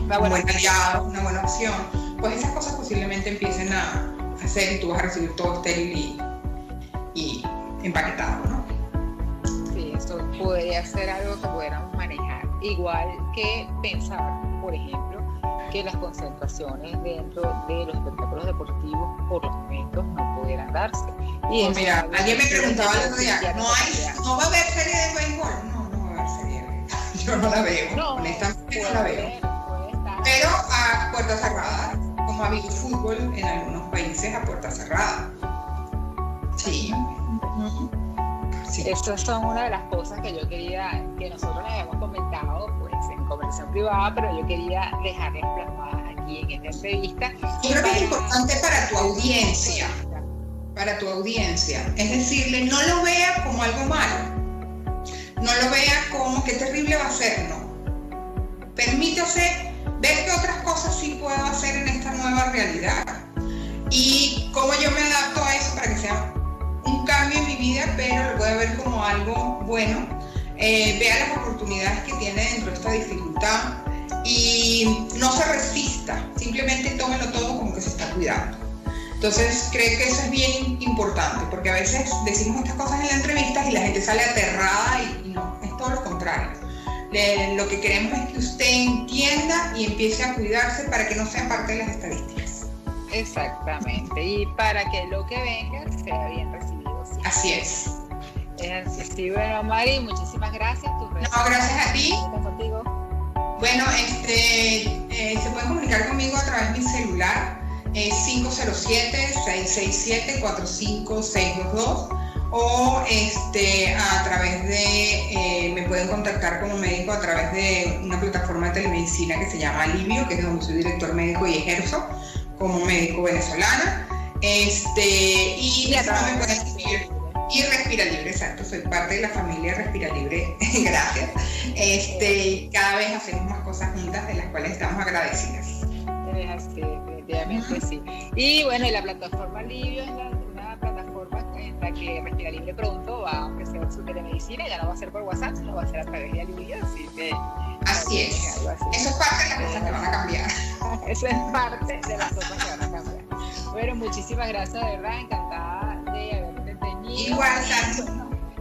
buen aliado, una buena opción. Pues esas cosas posiblemente empiecen a hacer y tú vas a recibir todo estéril y empaquetado, ¿no? Sí, eso podría ser algo que pudiéramos manejar. Igual que pensar, por ejemplo, que las concentraciones dentro de los espectáculos deportivos por los momentos no pudieran darse. Y pues mira, alguien me preguntaba el otro día, ¿no va a haber serie de béisbol? No va a haber serie de béisbol. Yo no la veo, honestamente no la veo. Pero a puerta cerrada, como ha habido fútbol en algunos países a puerta cerrada. Sí. Sí. Estas son una de las cosas que yo quería, que nosotros les habíamos comentado pues en conversación privada, pero yo quería dejarlas plasmadas aquí en esta entrevista. Yo creo que es importante para tu audiencia, es decirle, no lo vea como algo malo, no lo vea como qué terrible va a ser, no. Permítase ver qué otras cosas sí puedo hacer en esta nueva realidad y cómo yo me adapto a eso para que sea un cambio en mi vida, pero lo puede ver como algo bueno. Vea las oportunidades que tiene dentro de esta dificultad y no se resista, simplemente tómelo todo como que se está cuidando. Entonces creo que eso es bien importante, porque a veces decimos estas cosas en las entrevistas y la gente sale aterrada y no, es todo lo contrario. Lo que queremos es que usted entienda y empiece a cuidarse para que no sea parte de las estadísticas. Exactamente, y para que lo que venga sea bien recibido. ¿Sí? Así es. Sí, bueno, Mari, muchísimas gracias. No, gracias a ti. Contigo. Bueno, se pueden comunicar conmigo a través de mi celular, 507-667-45622, o a través de, me pueden contactar como médico a través de una plataforma de telemedicina que se llama Alivio, que es donde soy director médico y ejerzo como médico venezolana, y también me pueden escribir. Y Respira Libre, exacto, soy parte de la familia Respira Libre, gracias. Cada vez hacemos más cosas juntas de las cuales estamos agradecidas. Sí, definitivamente sí. Y bueno, y la plataforma Alivio es una plataforma en la que Respira Libre pronto va a ofrecer su telemedicina, ya no va a ser por WhatsApp, sino va a ser a través de Alivio, así que... Así es, eso es parte de las cosas que van a cambiar. Eso es parte de las cosas que van a cambiar. Bueno, muchísimas gracias, de verdad, encantada de haberte tenido. Igual, Santi.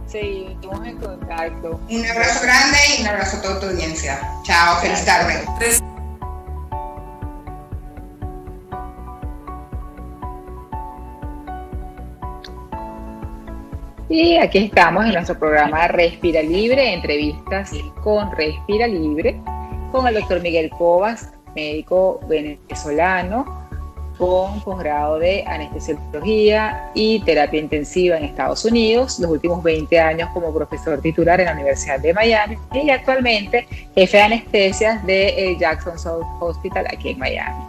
Seguimos en contacto. Un abrazo grande y un abrazo a toda tu audiencia. Chao, feliz tarde. Y aquí estamos en nuestro programa Respira Libre, entrevistas con Respira Libre, con el doctor Miguel Cobas, médico venezolano, con posgrado de anestesiología y terapia intensiva en Estados Unidos, los últimos 20 años como profesor titular en la Universidad de Miami y actualmente jefe de anestesias del Jackson South Hospital aquí en Miami.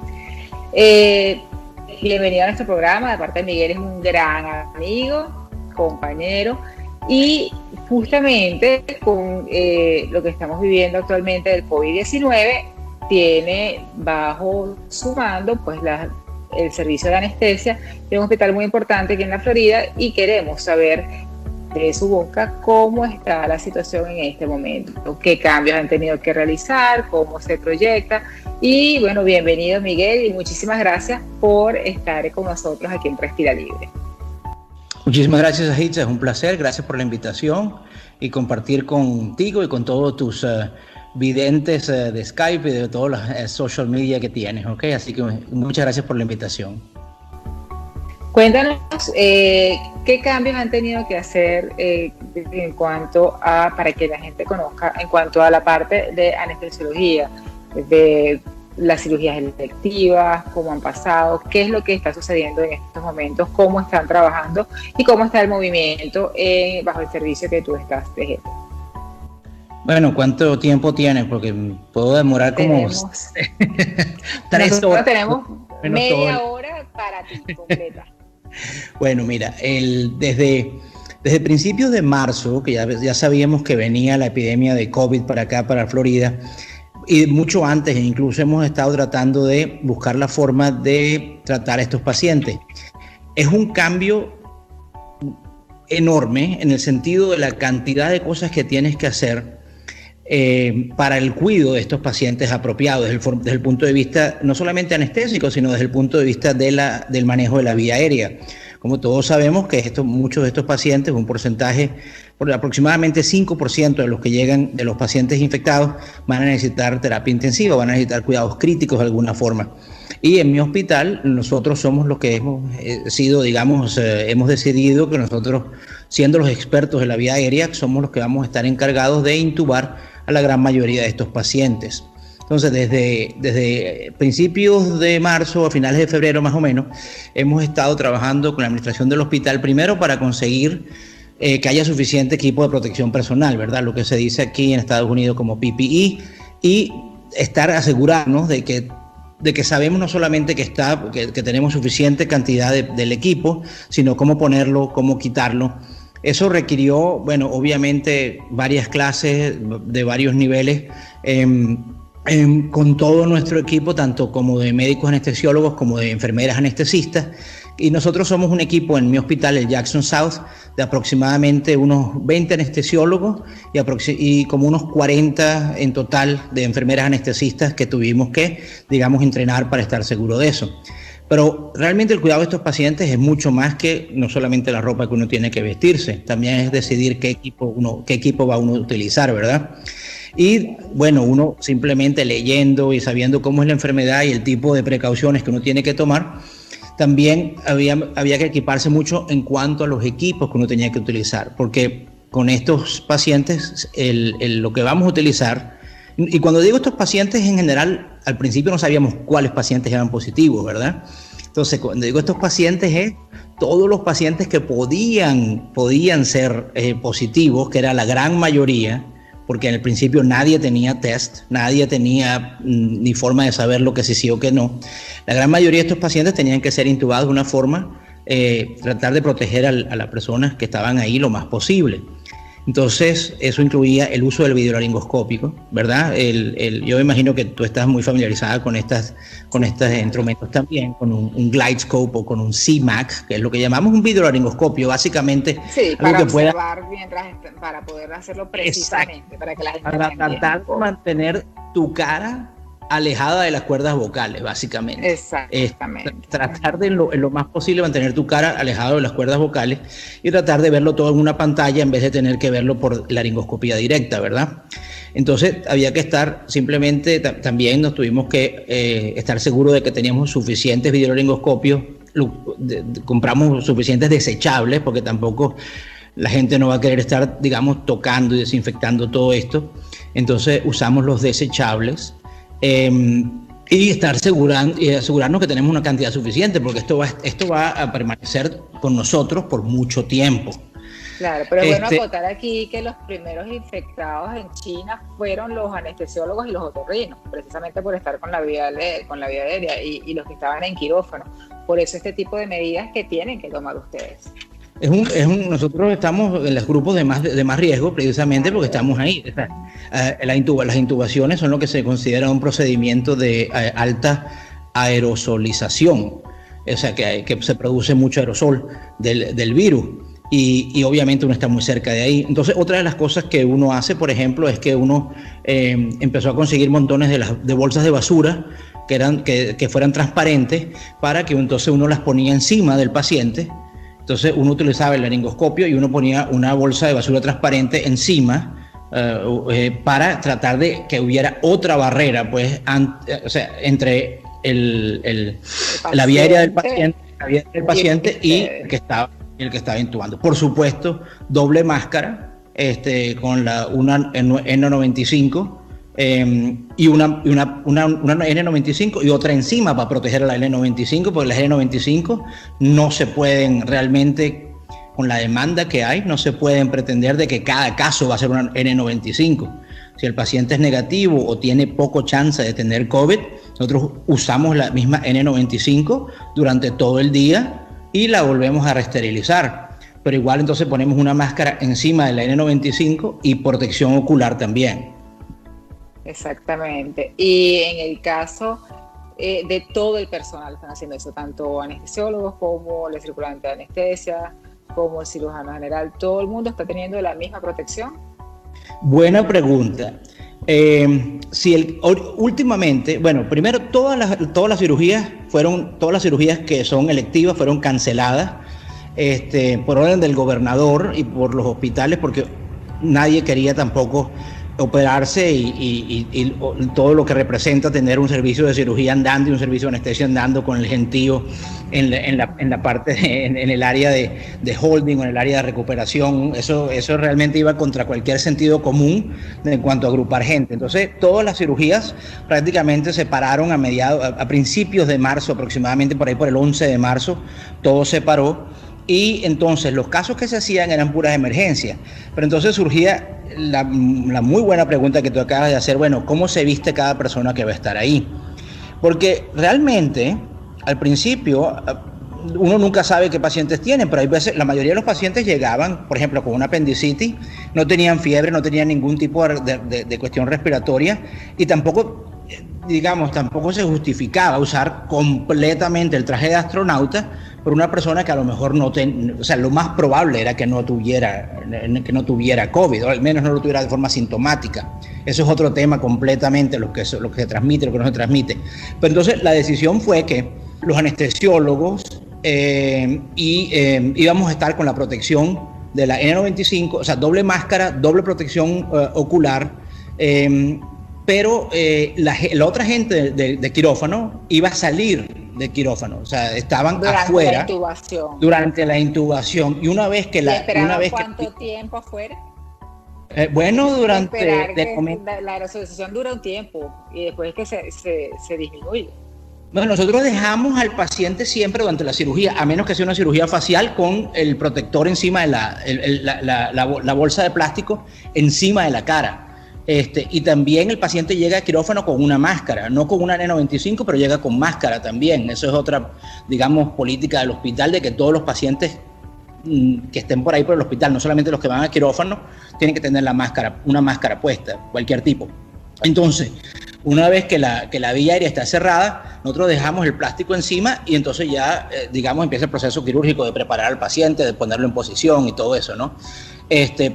Bienvenido a nuestro programa. De parte de Miguel, es un gran amigo, compañero, y justamente con lo que estamos viviendo actualmente del COVID-19, tiene bajo su mando pues el servicio de anestesia de un hospital muy importante aquí en la Florida, y queremos saber de su boca cómo está la situación en este momento, qué cambios han tenido que realizar, cómo se proyecta. Y bueno, bienvenido Miguel, y muchísimas gracias por estar con nosotros aquí en Respira Libre. Muchísimas gracias, Ajitza, es un placer, gracias por la invitación y compartir contigo y con todos tus videntes de Skype y de todas las social media que tienes, ¿ok? Así que muchas gracias por la invitación. Cuéntanos qué cambios han tenido que hacer en cuanto a, para que la gente conozca, en cuanto a la parte de anestesiología, de las cirugías electivas, cómo han pasado, qué es lo que está sucediendo en estos momentos, cómo están trabajando y cómo está el movimiento bajo el servicio que tú estás teniendo. Bueno, ¿cuánto tiempo tienes? Porque puedo demorar como 3 horas. Tenemos media hora para ti completa. Bueno, mira, desde principios de marzo, que ya sabíamos que venía la epidemia de COVID para acá, para Florida, y mucho antes, incluso hemos estado tratando de buscar la forma de tratar a estos pacientes. Es un cambio enorme en el sentido de la cantidad de cosas que tienes que hacer para el cuidado de estos pacientes apropiados desde el punto de vista no solamente anestésico, sino desde el punto de vista del manejo de la vía aérea. Como todos sabemos que muchos de estos pacientes, un porcentaje, por aproximadamente 5% de los que llegan, de los pacientes infectados, van a necesitar terapia intensiva, van a necesitar cuidados críticos de alguna forma. Y en mi hospital nosotros somos los que hemos sido, digamos, hemos decidido que nosotros, siendo los expertos de la vía aérea, somos los que vamos a estar encargados de intubar a la gran mayoría de estos pacientes. Entonces, desde principios de marzo a finales de febrero más o menos, hemos estado trabajando con la administración del hospital, primero para conseguir que haya suficiente equipo de protección personal, ¿verdad? Lo que se dice aquí en Estados Unidos como PPE, y asegurarnos de que sabemos no solamente que tenemos suficiente cantidad del equipo, sino cómo ponerlo, cómo quitarlo. Eso requirió, bueno, obviamente varias clases de varios niveles con todo nuestro equipo, tanto como de médicos anestesiólogos como de enfermeras anestesistas. Y nosotros somos un equipo en mi hospital, el Jackson South, de aproximadamente unos 20 anestesiólogos y como unos 40 en total de enfermeras anestesistas que tuvimos que, digamos, entrenar para estar seguro de eso. Pero realmente el cuidado de estos pacientes es mucho más que no solamente la ropa que uno tiene que vestirse, también es decidir qué equipo va uno a utilizar, ¿verdad? Y bueno, uno simplemente leyendo y sabiendo cómo es la enfermedad y el tipo de precauciones que uno tiene que tomar, también había que equiparse mucho en cuanto a los equipos que uno tenía que utilizar, porque con estos pacientes lo que vamos a utilizar, y cuando digo estos pacientes en general, al principio no sabíamos cuáles pacientes eran positivos, ¿verdad? Entonces, cuando digo estos pacientes es todos los pacientes que podían ser positivos, que era la gran mayoría, porque en el principio nadie tenía test, nadie tenía ni forma de saber lo que sí o que no. La gran mayoría de estos pacientes tenían que ser intubados de una forma, tratar de proteger a las personas que estaban ahí lo más posible. Entonces, eso incluía el uso del videolaringoscópico, ¿verdad? Yo me imagino que tú estás muy familiarizada con estos instrumentos también, con un GlideScope o con un CMAC, que es lo que llamamos un videolaringoscopio, básicamente. Sí, para observar para poder hacerlo precisamente, exacto, para que la gente para tratar de mantener tu cara alejada de las cuerdas vocales, básicamente. Exactamente. Tratar de en lo más posible mantener tu cara alejada de las cuerdas vocales y tratar de verlo todo en una pantalla en vez de tener que verlo por laringoscopía directa, ¿verdad? Entonces había que estar simplemente, también nos tuvimos que estar seguros de que teníamos suficientes videolaringoscopios, compramos suficientes desechables, porque tampoco la gente no va a querer estar, digamos, tocando y desinfectando todo esto. Entonces usamos los desechables. Y asegurarnos que tenemos una cantidad suficiente, porque esto va a permanecer con nosotros por mucho tiempo. Claro, pero es bueno acotar aquí que los primeros infectados en China fueron los anestesiólogos y los otorrinos, precisamente por estar con la vía aérea y los que estaban en quirófano. Por eso este tipo de medidas que tienen que tomar ustedes. Nosotros estamos en los grupos de más riesgo precisamente porque estamos ahí. O sea, las intubaciones son lo que se considera un procedimiento de alta aerosolización, o sea que se produce mucho aerosol del virus. Y obviamente uno está muy cerca de ahí. Entonces, otra de las cosas que uno hace, por ejemplo, es que uno empezó a conseguir montones de bolsas de basura que fueran transparentes para que entonces uno las ponía encima del paciente. Entonces, uno utilizaba el laringoscopio y uno ponía una bolsa de basura transparente encima para tratar de que hubiera otra barrera, pues, o sea, entre la vía aérea del paciente y el que estaba intubando. Por supuesto, doble máscara, con una N95 y una N95 y otra encima para proteger a la N95, porque las N95 no se pueden realmente, con la demanda que hay, no se pueden pretender de que cada caso va a ser una N95. Si el paciente es negativo o tiene poco chance de tener COVID, nosotros usamos la misma N95 durante todo el día y la volvemos a reesterilizar. Pero igual entonces ponemos una máscara encima de la N95 y protección ocular también. Exactamente. Y en el caso de todo el personal están haciendo eso, tanto anestesiólogos como el circulante de anestesia, como el cirujano general, ¿todo el mundo está teniendo la misma protección? Buena pregunta. Últimamente, bueno, primero todas las cirugías que son electivas fueron canceladas por orden del gobernador y por los hospitales, porque nadie quería tampoco operarse y todo lo que representa tener un servicio de cirugía andando y un servicio de anestesia andando con el gentío en la parte en el área de holding o en el área de recuperación. Eso realmente iba contra cualquier sentido común en cuanto a agrupar gente. Entonces todas las cirugías prácticamente se pararon a principios de marzo, aproximadamente por el 11 de marzo, todo se paró. Y entonces los casos que se hacían eran puras emergencias. Pero entonces surgía la muy buena pregunta que tú acabas de hacer, bueno, ¿cómo se viste cada persona que va a estar ahí? Porque realmente, al principio, uno nunca sabe qué pacientes tienen, pero hay veces, la mayoría de los pacientes llegaban, por ejemplo, con una apendicitis, no tenían fiebre, no tenían ningún tipo de cuestión respiratoria y tampoco se justificaba usar completamente el traje de astronauta por una persona que a lo mejor lo más probable era que no tuviera COVID, o al menos no lo tuviera de forma sintomática. Eso es otro tema completamente, lo que se transmite, lo que no se transmite. Pero entonces la decisión fue que los anestesiólogos íbamos a estar con la protección de la N95, o sea, doble máscara, doble protección ocular, pero la otra gente de quirófano iba a salir de quirófano, o sea, estaban afuera durante la intubación. Y una vez que ¿cuánto tiempo afuera? Durante la aerosolización dura un tiempo y después es que se disminuye. Bueno, nosotros dejamos al paciente siempre durante la cirugía, a menos que sea una cirugía facial, con el protector encima de la bolsa de plástico encima de la cara. Y también el paciente llega a quirófano con una máscara, no con una N95, pero llega con máscara también. Eso es otra, política del hospital, de que todos los pacientes que estén por ahí por el hospital, no solamente los que van a quirófano, tienen que tener una máscara puesta, cualquier tipo. Entonces, una vez que la vía aérea está cerrada, nosotros dejamos el plástico encima y entonces ya, empieza el proceso quirúrgico de preparar al paciente, de ponerlo en posición y todo eso, ¿no?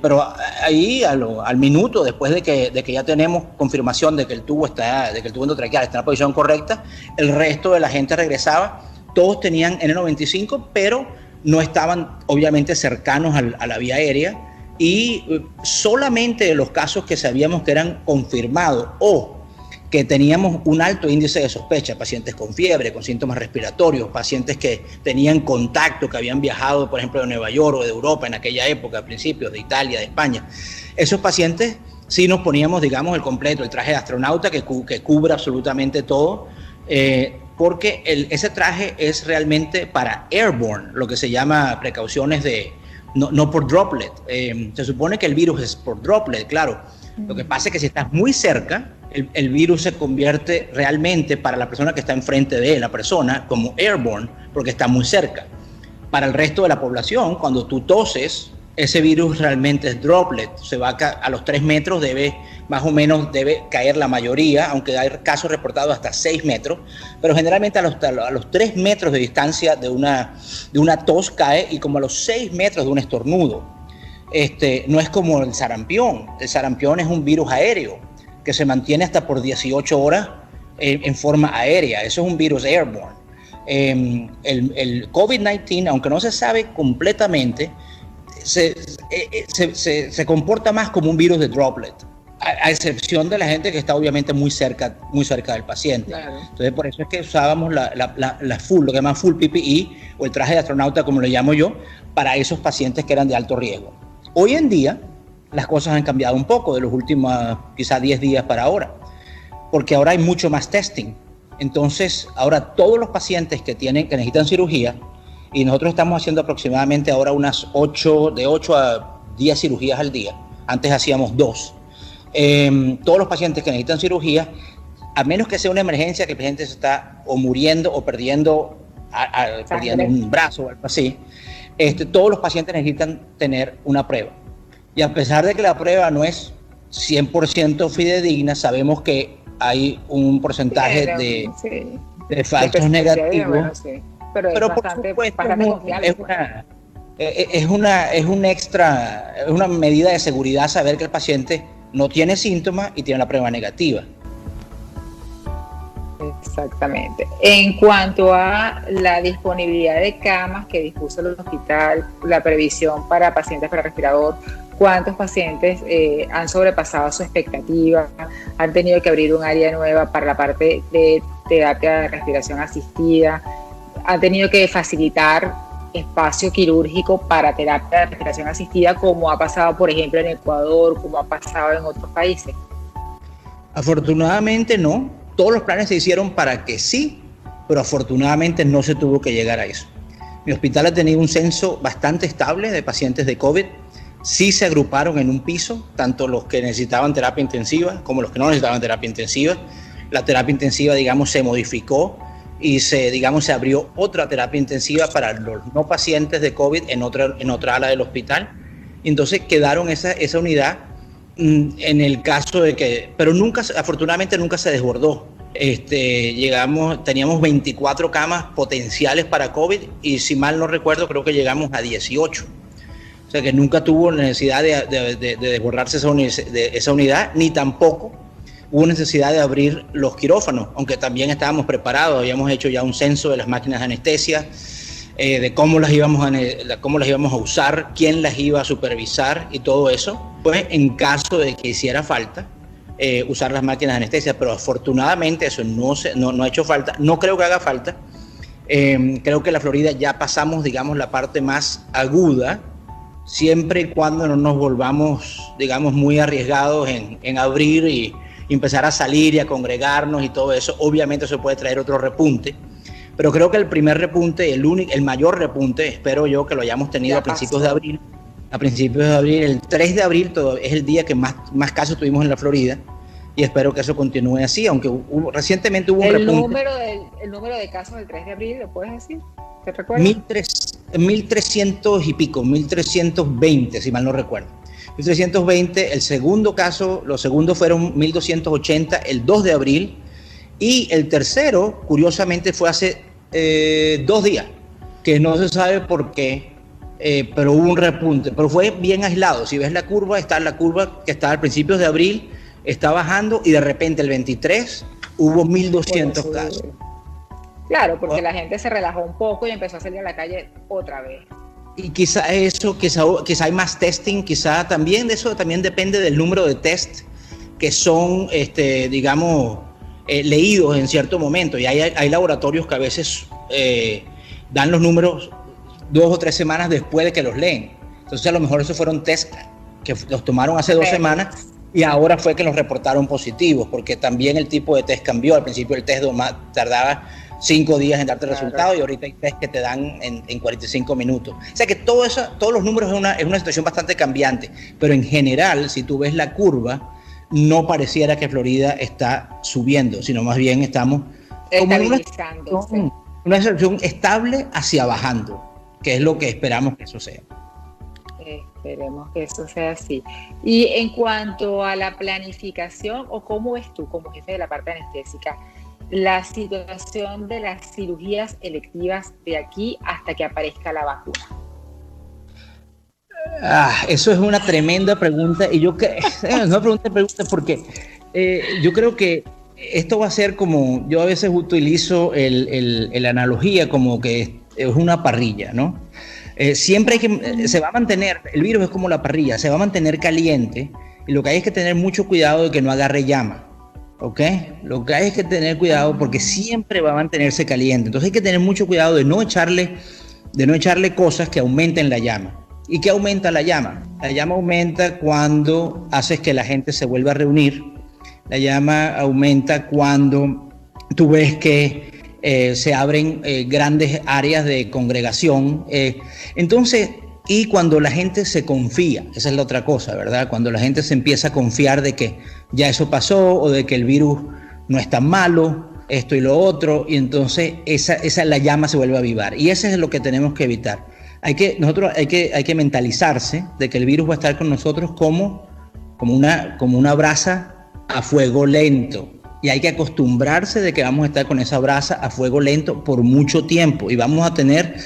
Pero ahí al minuto, después de que ya tenemos confirmación de que el tubo endotraqueal está en la posición correcta, el resto de la gente regresaba. Todos tenían N95, pero no estaban obviamente cercanos a la vía aérea, y solamente de los casos que sabíamos que eran confirmados o que teníamos un alto índice de sospecha, pacientes con fiebre, con síntomas respiratorios, pacientes que tenían contacto, que habían viajado, por ejemplo, de Nueva York o de Europa en aquella época, a principios, de Italia, de España. Esos pacientes sí nos poníamos, el completo, el traje de astronauta que cubre absolutamente todo, porque ese traje es realmente para airborne, lo que se llama precauciones de no por droplet. Se supone que el virus es por droplet, claro. Lo que pasa es que si estás muy cerca, el virus se convierte realmente para la persona que está enfrente de la persona como airborne, porque está muy cerca. Para el resto de la población, cuando tú toses, ese virus realmente es droplet. Se va a los 3 metros, más o menos debe caer la mayoría, aunque hay casos reportados hasta 6 metros, pero generalmente a los 3 metros de distancia de una tos cae, y como a los 6 metros de un estornudo. No es como el sarampión. El sarampión es un virus aéreo que se mantiene hasta por 18 horas en forma aérea. Eso es un virus airborne. El COVID-19, aunque no se sabe completamente, se comporta más como un virus de droplet, a excepción de la gente que está obviamente muy cerca del paciente. Claro. Entonces, por eso es que usábamos la full, lo que llaman full PPE, o el traje de astronauta, como le llamo yo, para esos pacientes que eran de alto riesgo. Hoy en día, las cosas han cambiado un poco de los últimos quizás 10 días para ahora, porque ahora hay mucho más testing. Entonces, ahora todos los pacientes que necesitan cirugía, y nosotros estamos haciendo aproximadamente ahora de 8 a 10 cirugías al día. Antes hacíamos 2. Todos los pacientes que necesitan cirugía, a menos que sea una emergencia, que el paciente se está o muriendo o perdiendo un brazo o algo así, todos los pacientes necesitan tener una prueba. Y a pesar de que la prueba no es 100% fidedigna, sabemos que hay un porcentaje de falsos negativos. Bueno, sí. Pero por supuesto es una medida de seguridad saber que el paciente no tiene síntomas y tiene la prueba negativa. Exactamente. En cuanto a la disponibilidad de camas que dispuso el hospital, la previsión para pacientes para respirador, ¿cuántos pacientes han sobrepasado su expectativa? ¿Han tenido que abrir un área nueva para la parte de terapia de respiración asistida? ¿Han tenido que facilitar espacio quirúrgico para terapia de respiración asistida, como ha pasado, por ejemplo, en Ecuador, como ha pasado en otros países? Afortunadamente no. Todos los planes se hicieron para que sí, pero afortunadamente no se tuvo que llegar a eso. Mi hospital ha tenido un censo bastante estable de pacientes de COVID. Sí se agruparon en un piso, tanto los que necesitaban terapia intensiva como los que no necesitaban terapia intensiva. La terapia intensiva, digamos, se modificó y se abrió otra terapia intensiva para los no pacientes de COVID en otra ala del hospital. Entonces quedaron esa unidad en el caso de que, pero afortunadamente nunca se desbordó. Teníamos 24 camas potenciales para COVID y, si mal no recuerdo, creo que llegamos a 18. O sea que nunca tuvo necesidad de desbordarse esa unidad, ni tampoco hubo necesidad de abrir los quirófanos, aunque también estábamos preparados, habíamos hecho ya un censo de las máquinas de anestesia, de cómo las íbamos a usar, quién las iba a supervisar y todo eso, pues en caso de que hiciera falta usar las máquinas de anestesia, pero afortunadamente eso no ha hecho falta, no creo que haga falta. Creo que en la Florida ya pasamos, digamos, la parte más aguda, siempre y cuando no nos volvamos, digamos, muy arriesgados en abrir y empezar a salir y a congregarnos y todo eso. Obviamente eso puede traer otro repunte, pero creo que el primer repunte, el mayor repunte, espero yo que lo hayamos tenido a principios de abril. El 3 de abril es el día que más casos tuvimos en la Florida, y espero que eso continúe así, aunque recientemente hubo un repunte. El número de casos del 3 de abril, ¿lo puedes decir? ¿Te recuerdas? 1.300 y pico, 1.320, si mal no recuerdo. 1.320, el segundo caso, los segundos fueron 1.280 el 2 de abril, y el tercero, curiosamente, fue hace 2 días, que no se sabe por qué, pero hubo un repunte, pero fue bien aislado. Si ves la curva que estaba al principios de abril, está bajando, y de repente el 23 hubo 1.200 casos. Claro, porque la gente se relajó un poco y empezó a salir a la calle otra vez. Y quizá hay más testing, quizá también de eso también depende del número de test que son, leídos en cierto momento. Y hay laboratorios que a veces dan los números 2 o 3 semanas después de que los leen. Entonces a lo mejor esos fueron test que los tomaron hace 2 semanas y ahora fue que los reportaron positivos, porque también el tipo de test cambió. Al principio el test tardaba 5 días en darte el Claro. resultado y ahorita hay test que te dan en 45 minutos. O sea que todos los números es una situación bastante cambiante, pero en general, si tú ves la curva, no pareciera que Florida está subiendo, sino más bien estamos como en Estabilizándose. una situación estable hacia bajando, que es lo que esperamos que suceda. Esperemos que eso sea así. Y en cuanto a la planificación, o cómo ves tú como jefe de la parte anestésica, la situación de las cirugías electivas de aquí hasta que aparezca la vacuna. Eso es una tremenda pregunta y es una pregunta porque yo creo que esto va a ser como, yo a veces utilizo la analogía como que es una parrilla, ¿no? Siempre se va a mantener, el virus es como la parrilla, se va a mantener caliente y lo que hay es que tener mucho cuidado de que no agarre llama, ¿ok? Lo que hay es que tener cuidado porque siempre va a mantenerse caliente, entonces hay que tener mucho cuidado de no echarle cosas que aumenten la llama. ¿Y qué aumenta la llama? La llama aumenta cuando haces que la gente se vuelva a reunir, la llama aumenta cuando tú ves que se abren grandes áreas de congregación. Entonces, y cuando la gente se confía, esa es la otra cosa, ¿verdad? Cuando la gente se empieza a confiar de que ya eso pasó o de que el virus no es tan malo, esto y lo otro, y entonces la llama se vuelve a avivar. Y eso es lo que tenemos que evitar. Hay que mentalizarse de que el virus va a estar con nosotros como una brasa a fuego lento. Y hay que acostumbrarse de que vamos a estar con esa brasa a fuego lento por mucho tiempo y vamos a tener,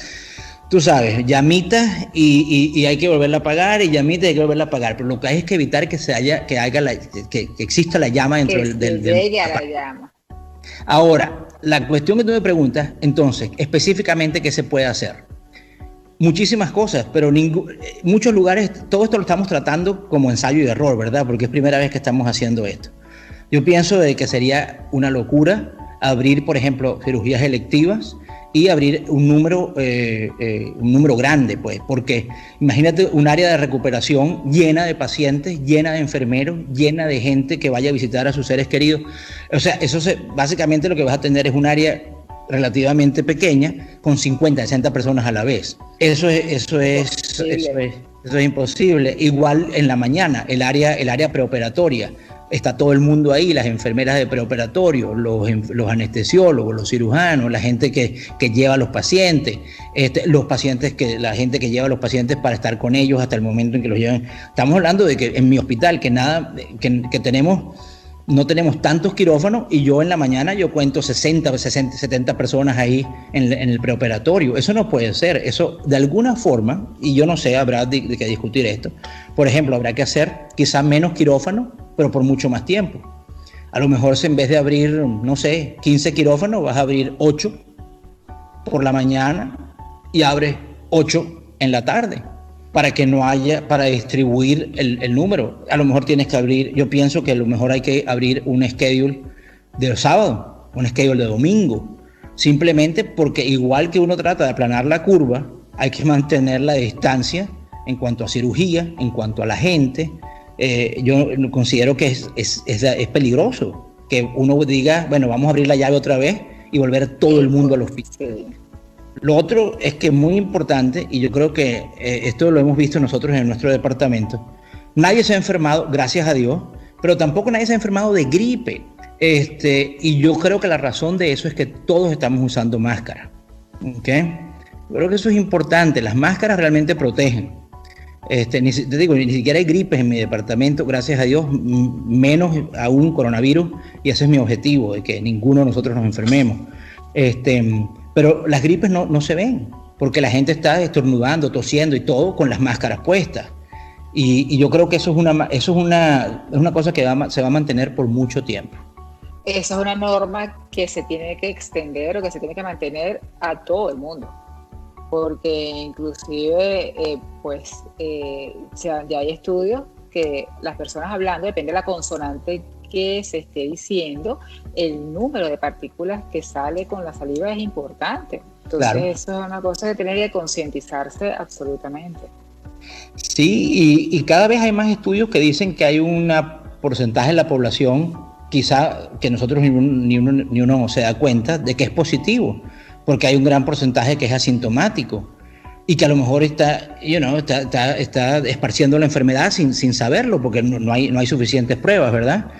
tú sabes, llamitas y hay que volverla a apagar y llamitas y hay que volverla a apagar, pero lo que hay es que evitar que exista la llama dentro del llegue a la llama. Ahora, la cuestión que tú me preguntas, entonces, específicamente, ¿qué se puede hacer? Muchísimas cosas, pero muchos lugares, todo esto lo estamos tratando como ensayo y error, ¿verdad? Porque es primera vez que estamos haciendo esto. Yo pienso de que sería una locura abrir, por ejemplo, cirugías electivas y abrir un número grande, pues, porque imagínate un área de recuperación llena de pacientes, llena de enfermeros, llena de gente que vaya a visitar a sus seres queridos. O sea, básicamente lo que vas a tener es un área relativamente pequeña con 50, 60 personas a la vez. Eso es imposible. Igual en la mañana, el área preoperatoria. Está todo el mundo ahí, las enfermeras de preoperatorio, los anestesiólogos, los cirujanos, la gente que lleva a los pacientes, la gente que lleva a los pacientes para estar con ellos hasta el momento en que los llevan. Estamos hablando de que en mi hospital, que no tenemos tantos quirófanos y yo en la mañana yo cuento 60, 70 personas ahí en el preoperatorio. Eso no puede ser. Eso de alguna forma, y yo no sé, habrá de que discutir esto. Por ejemplo, habrá que hacer quizás menos quirófanos, pero por mucho más tiempo. A lo mejor en vez de abrir, no sé, 15 quirófanos, vas a abrir 8 por la mañana y abres 8 en la tarde para que no haya, para distribuir el número. A lo mejor tienes que abrir, yo pienso que a lo mejor hay que abrir un schedule de sábado, un schedule de domingo, simplemente porque igual que uno trata de aplanar la curva, hay que mantener la distancia en cuanto a cirugía, en cuanto a la gente. Yo considero que es peligroso que uno diga, bueno, vamos a abrir la llave otra vez y volver todo el mundo al hospital. Sí. Lo otro es que es muy importante, y yo creo que esto lo hemos visto nosotros en nuestro departamento, nadie se ha enfermado, gracias a Dios, pero tampoco nadie se ha enfermado de gripe. Y yo creo que la razón de eso es que todos estamos usando máscaras. ¿Okay? Creo que eso es importante, las máscaras realmente protegen. Ni siquiera hay gripes en mi departamento, gracias a Dios, menos aún coronavirus, y ese es mi objetivo, de que ninguno de nosotros nos enfermemos. Pero las gripes no se ven, porque la gente está estornudando, tosiendo y todo con las máscaras puestas. Y yo creo que eso es una cosa que se va a mantener por mucho tiempo. Esa es una norma que se tiene que extender o que se tiene que mantener a todo el mundo. Porque inclusive ya hay estudios que las personas hablando, depende de la consonante que se esté diciendo, el número de partículas que sale con la saliva es importante. Entonces claro, eso es una cosa que tiene que concientizarse absolutamente. Sí, y cada vez hay más estudios que dicen que hay un porcentaje de la población quizá que nosotros ni uno se da cuenta de que es positivo, porque hay un gran porcentaje que es asintomático y que a lo mejor está esparciendo la enfermedad sin saberlo, porque no hay suficientes pruebas, ¿verdad?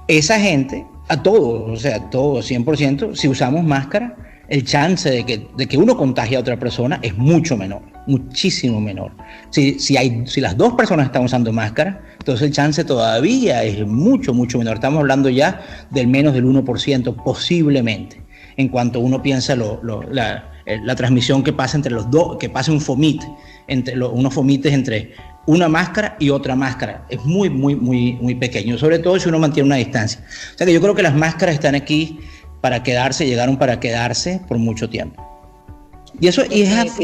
Esa gente, a todos 100%, si usamos máscara, el chance de que uno contagie a otra persona es mucho menor, muchísimo menor. Si las dos personas están usando máscara, entonces el chance todavía es mucho, mucho menor. Estamos hablando ya del menos del 1% posiblemente, en cuanto uno piensa la transmisión que pasa entre los dos, que pasa un fomite, unos fomites entre una máscara y otra máscara. Es muy, muy, muy, muy pequeño, sobre todo si uno mantiene una distancia. O sea que yo creo que las máscaras están aquí para quedarse, llegaron para quedarse por mucho tiempo. Y eso es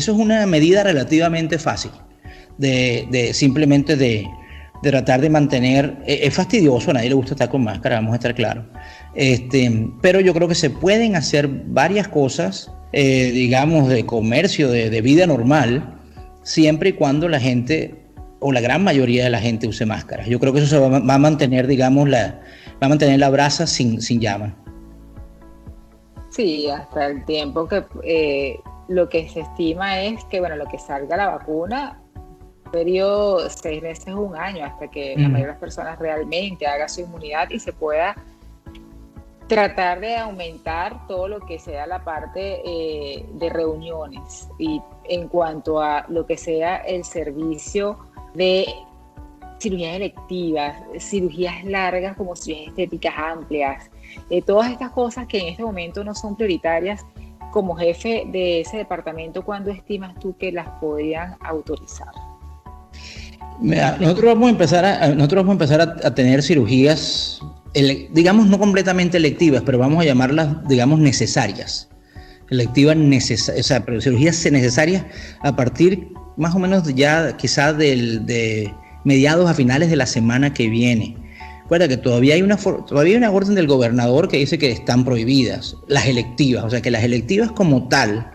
una medida relativamente fácil de simplemente de tratar de mantener. Es fastidioso, a nadie le gusta estar con máscara, vamos a estar claros. Pero yo creo que se pueden hacer varias cosas, digamos, de comercio, de vida normal, siempre y cuando la gente, o la gran mayoría de la gente, use máscaras. Yo creo que eso se va a mantener, digamos, va a mantener la brasa sin llama. Sí, hasta el tiempo que lo que se estima es que, bueno, lo que salga la vacuna, periodo 6 meses, 1 año, hasta que la mayoría de las personas realmente haga su inmunidad y se pueda tratar de aumentar todo lo que sea la parte de reuniones, y en cuanto a lo que sea el servicio de cirugías electivas, cirugías largas como cirugías estéticas amplias, todas estas cosas que en este momento no son prioritarias. Como jefe de ese departamento, ¿cuándo estimas tú que las podrían autorizar? Nosotros vamos a empezar a tener cirugías, digamos, no completamente electivas, pero vamos a llamarlas, digamos, necesarias. Electivas pero cirugías necesarias a partir más o menos ya quizás de mediados a finales de la semana que viene. Recuerda que todavía hay una orden del gobernador que dice que están prohibidas las electivas, o sea que las electivas como tal,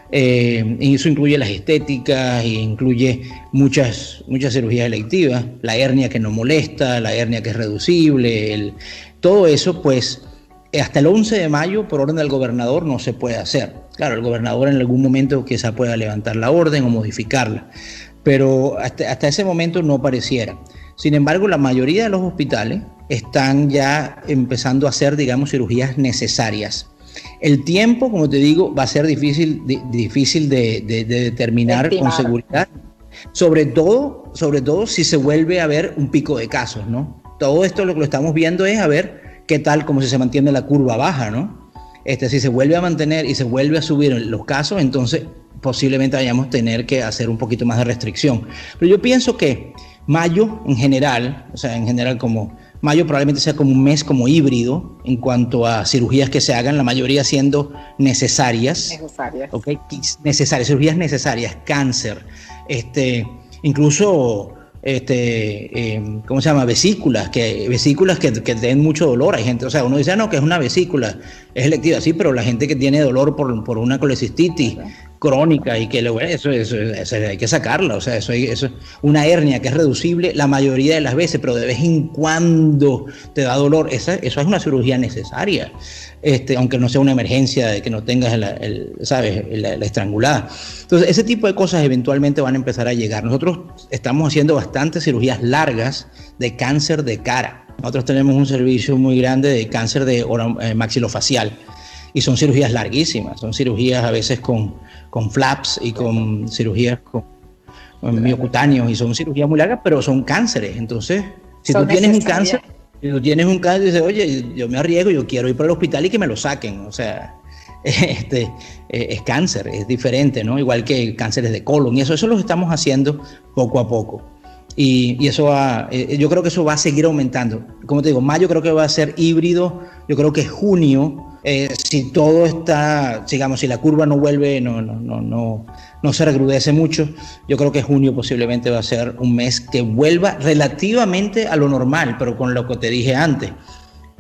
y eso incluye las estéticas, e incluye muchas cirugías electivas, la hernia que no molesta, la hernia que es reducible, todo eso, pues hasta el 11 de mayo por orden del gobernador no se puede hacer. Claro, el gobernador en algún momento quizá pueda levantar la orden o modificarla, pero hasta ese momento no pareciera. Sin embargo, la mayoría de los hospitales están ya empezando a hacer, digamos, cirugías necesarias. El tiempo, como te digo, va a ser difícil de determinar con seguridad, sobre todo si se vuelve a ver un pico de casos, ¿no? Todo esto lo que lo estamos viendo es a ver qué tal, como si se mantiene la curva baja, ¿no? Si se vuelve a mantener y se vuelve a subir los casos, entonces posiblemente vayamos a tener que hacer un poquito más de restricción. Pero yo pienso que mayo en general, como mayo probablemente sea como un mes como híbrido en cuanto a cirugías que se hagan, la mayoría siendo necesarias. Okay, cirugías necesarias, cáncer, incluso ¿cómo se llama? Vesículas que den mucho dolor. Hay gente, o sea, uno dice, no, que es una vesícula, es electiva, sí, pero la gente que tiene dolor por una colecistitis crónica y que eso hay que sacarla, o sea, eso es una hernia que es reducible la mayoría de las veces, pero de vez en cuando te da dolor, eso es una cirugía necesaria, aunque no sea una emergencia de que no tengas la estrangulada. Entonces, ese tipo de cosas eventualmente van a empezar a llegar. Nosotros estamos haciendo bastantes cirugías largas de cáncer de cara. Nosotros tenemos un servicio muy grande de cáncer de maxilofacial y son cirugías larguísimas, son cirugías a veces con flaps y con cirugías con miocutáneos, y son cirugías muy largas, pero son cánceres. Entonces, si tú tienes un cáncer, dices, oye, yo me arriesgo, yo quiero ir para el hospital y que me lo saquen. O sea, es cáncer, es diferente, ¿no? Igual que cánceres de colon, y eso lo estamos haciendo poco a poco. Y eso yo creo que eso va a seguir aumentando. Como te digo, mayo creo que va a ser híbrido, yo creo que junio, si todo está, digamos, si la curva no vuelve, no se recrudece mucho, yo creo que junio posiblemente va a ser un mes que vuelva relativamente a lo normal, pero con lo que te dije antes,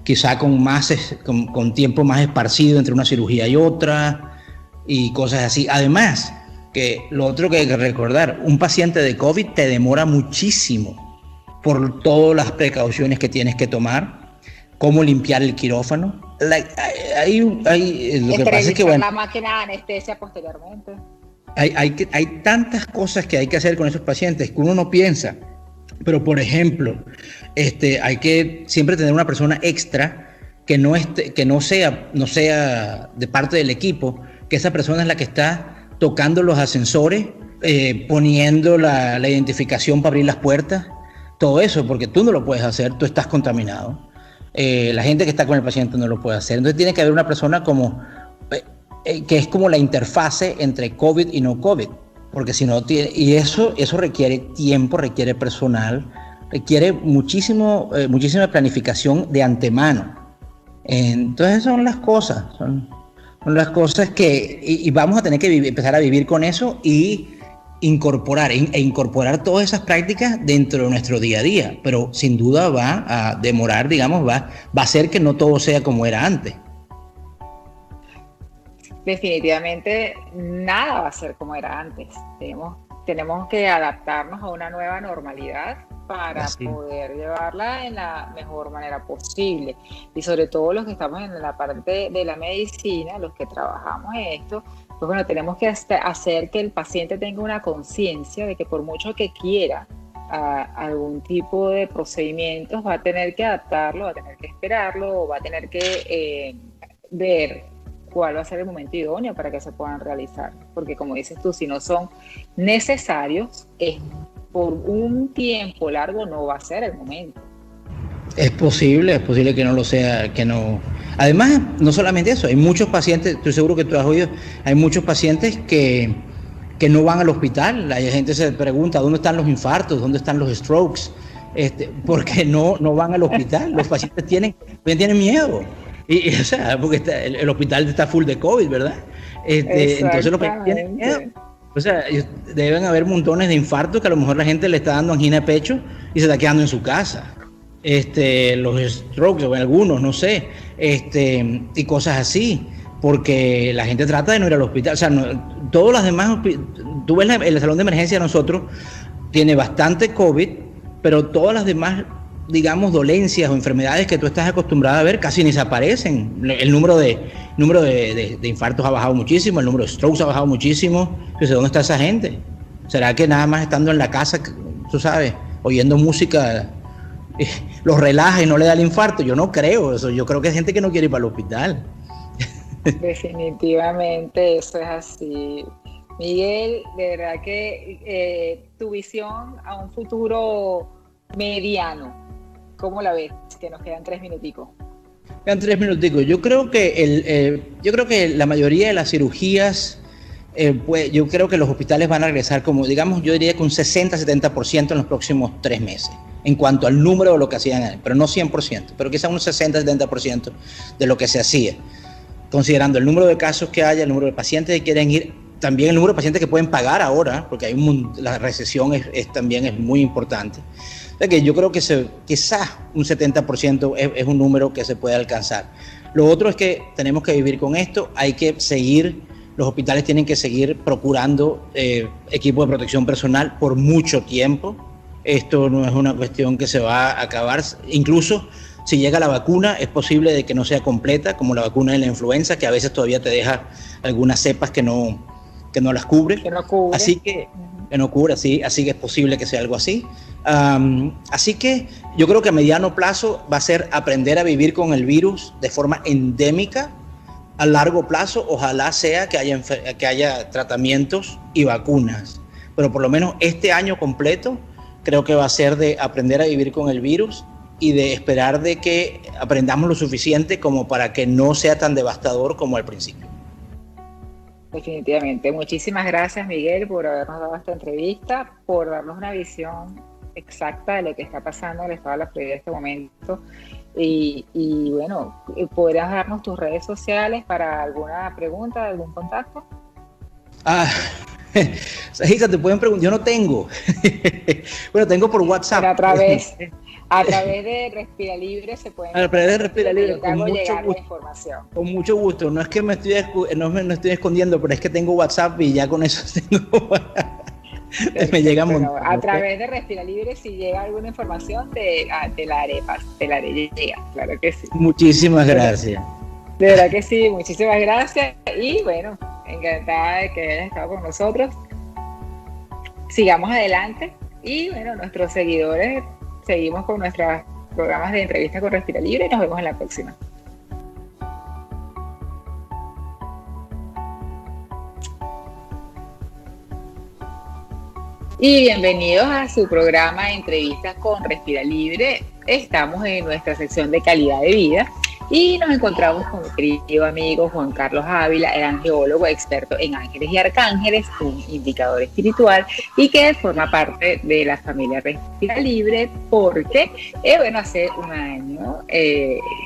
quizá con tiempo más esparcido entre una cirugía y otra y cosas así. Además, que lo otro que hay que recordar, un paciente de COVID te demora muchísimo por todas las precauciones que tienes que tomar, cómo limpiar el quirófano. Lo que pasa es que, bueno, la máquina de anestesia posteriormente. Hay tantas cosas que hay que hacer con esos pacientes que uno no piensa. Pero, por ejemplo, hay que siempre tener una persona extra que no sea de parte del equipo, que esa persona es la que está tocando los ascensores, poniendo la identificación para abrir las puertas, todo eso, porque tú no lo puedes hacer, tú estás contaminado. La gente que está con el paciente no lo puede hacer. Entonces tiene que haber una persona que es como la interfase entre COVID y no COVID, porque si no tiene, y eso requiere tiempo, requiere personal, requiere muchísima planificación de antemano. Entonces son las cosas que y vamos a tener que empezar a vivir con eso y incorporar todas esas prácticas dentro de nuestro día a día, pero sin duda va a demorar, digamos, va a hacer que no todo sea como era antes. Definitivamente nada va a ser como era antes. Tenemos que adaptarnos a una nueva normalidad para poder llevarla en la mejor manera posible. Y sobre todo los que estamos en la parte de la medicina, los que trabajamos en esto, pues bueno, tenemos que hacer que el paciente tenga una conciencia de que por mucho que quiera algún tipo de procedimientos, va a tener que adaptarlo, va a tener que esperarlo, o va a tener que ver cuál va a ser el momento idóneo para que se puedan realizar. Porque como dices tú, si no son necesarios, por un tiempo largo no va a ser el momento. Es posible que no lo sea, que no. Además, no solamente eso, hay muchos pacientes, estoy seguro que tú has oído, hay muchos pacientes que no van al hospital. La gente se pregunta, ¿dónde están los infartos? ¿Dónde están los strokes? Porque no van al hospital. Los pacientes tienen miedo. Y o sea, porque el hospital está full de COVID, ¿verdad? Entonces los pacientes tienen miedo. O sea, deben haber montones de infartos que a lo mejor la gente le está dando angina de pecho y se está quedando en su casa. Los strokes, o algunos, no sé, y cosas así, porque la gente trata de no ir al hospital. O sea, todos los demás, tú ves el salón de emergencia de nosotros, tiene bastante COVID, pero todas las demás, digamos, dolencias o enfermedades que tú estás acostumbrado a ver casi ni se aparecen. El número de infartos ha bajado muchísimo, el número de strokes ha bajado muchísimo. Entonces, ¿dónde está esa gente? ¿Será que nada más estando en la casa, tú sabes, oyendo música, los relaja y no le da el infarto? Yo no creo eso. Yo creo que hay gente que no quiere ir para el hospital. Definitivamente eso es así. Miguel, de verdad que tu visión a un futuro mediano, ¿cómo la ves? Que nos quedan 3 minuticos. Quedan 3 minuticos. Yo creo que la mayoría de las cirugías, yo creo que los hospitales van a regresar como, digamos, yo diría que un 60-70% en los próximos 3 meses, en cuanto al número de lo que hacían, pero no 100%, pero quizá un 60-70% de lo que se hacía, considerando el número de casos que haya, el número de pacientes que quieren ir, también el número de pacientes que pueden pagar ahora, porque la recesión también es muy importante. O sea que yo creo que quizás un 70% es un número que se puede alcanzar. Lo otro es que tenemos que vivir con esto, los hospitales tienen que seguir procurando equipo de protección personal por mucho tiempo. Esto no es una cuestión que se va a acabar. Incluso si llega la vacuna, es posible de que no sea completa, como la vacuna de la influenza, que a veces todavía te deja algunas cepas que no las cubre. Que no cubre. Así que no cubre, así que es posible que sea algo así. Así que yo creo que a mediano plazo va a ser aprender a vivir con el virus de forma endémica. A largo plazo, ojalá sea que haya tratamientos y vacunas. Pero por lo menos este año completo creo que va a ser de aprender a vivir con el virus y de esperar de que aprendamos lo suficiente como para que no sea tan devastador como al principio. Definitivamente. Muchísimas gracias, Miguel, por habernos dado esta entrevista, por darnos una visión exacta de lo que está pasando en el estado de la Florida en este momento. Y bueno, ¿podrías darnos tus redes sociales para alguna pregunta, algún contacto? Sajisa, te pueden preguntar, yo no tengo. Bueno, tengo por WhatsApp. Pero a través de Respira Libre se pueden... A través de Respira Libre, con mucho gusto. Información. Con mucho gusto. No es que no me estoy escondiendo, pero es que tengo WhatsApp y ya con eso tengo... Me llega un Bueno, montón. a ¿Ok? través de Respira Libre, si llega alguna información, te la haré llegar, claro que sí. Muchísimas gracias. De verdad que sí, muchísimas gracias. Y bueno, encantada de que hayas estado con nosotros. Sigamos adelante. Y bueno, nuestros seguidores, seguimos con nuestros programas de entrevista con Respira Libre y nos vemos en la próxima. Y bienvenidos a su programa Entrevistas con Respira Libre. Estamos en nuestra sección de calidad de vida y nos encontramos con mi querido amigo Juan Carlos Ávila, el angeólogo experto en ángeles y arcángeles, un indicador espiritual y que forma parte de la familia Respira Libre porque, bueno, hace un año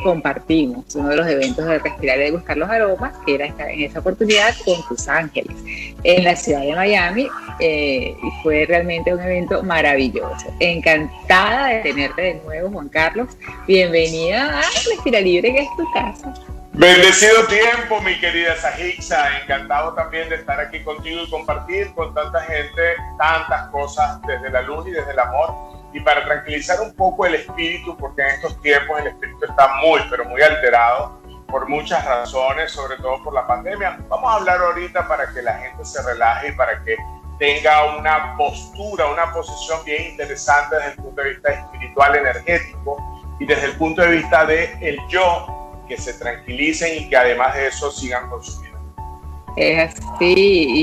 compartimos uno de los eventos de Respirar y de Buscar los Aromas, que era estar en esa oportunidad con tus ángeles en la ciudad de Miami. Y fue realmente un evento maravilloso. Encantada de tenerte de nuevo, Juan Carlos. Bienvenida a Respira Libre, que es tu casa. Bendecido tiempo, mi querida Sajixa. Encantado también de estar aquí contigo y compartir con tanta gente tantas cosas desde la luz y desde el amor. Y para tranquilizar un poco el espíritu, porque en estos tiempos el espíritu está muy, pero muy alterado por muchas razones, sobre todo por la pandemia. Vamos a hablar ahorita para que la gente se relaje y para que tenga una postura, una posición bien interesante desde el punto de vista espiritual, energético y desde el punto de vista del yo, que se tranquilicen y que además de eso sigan con su vida. Es así,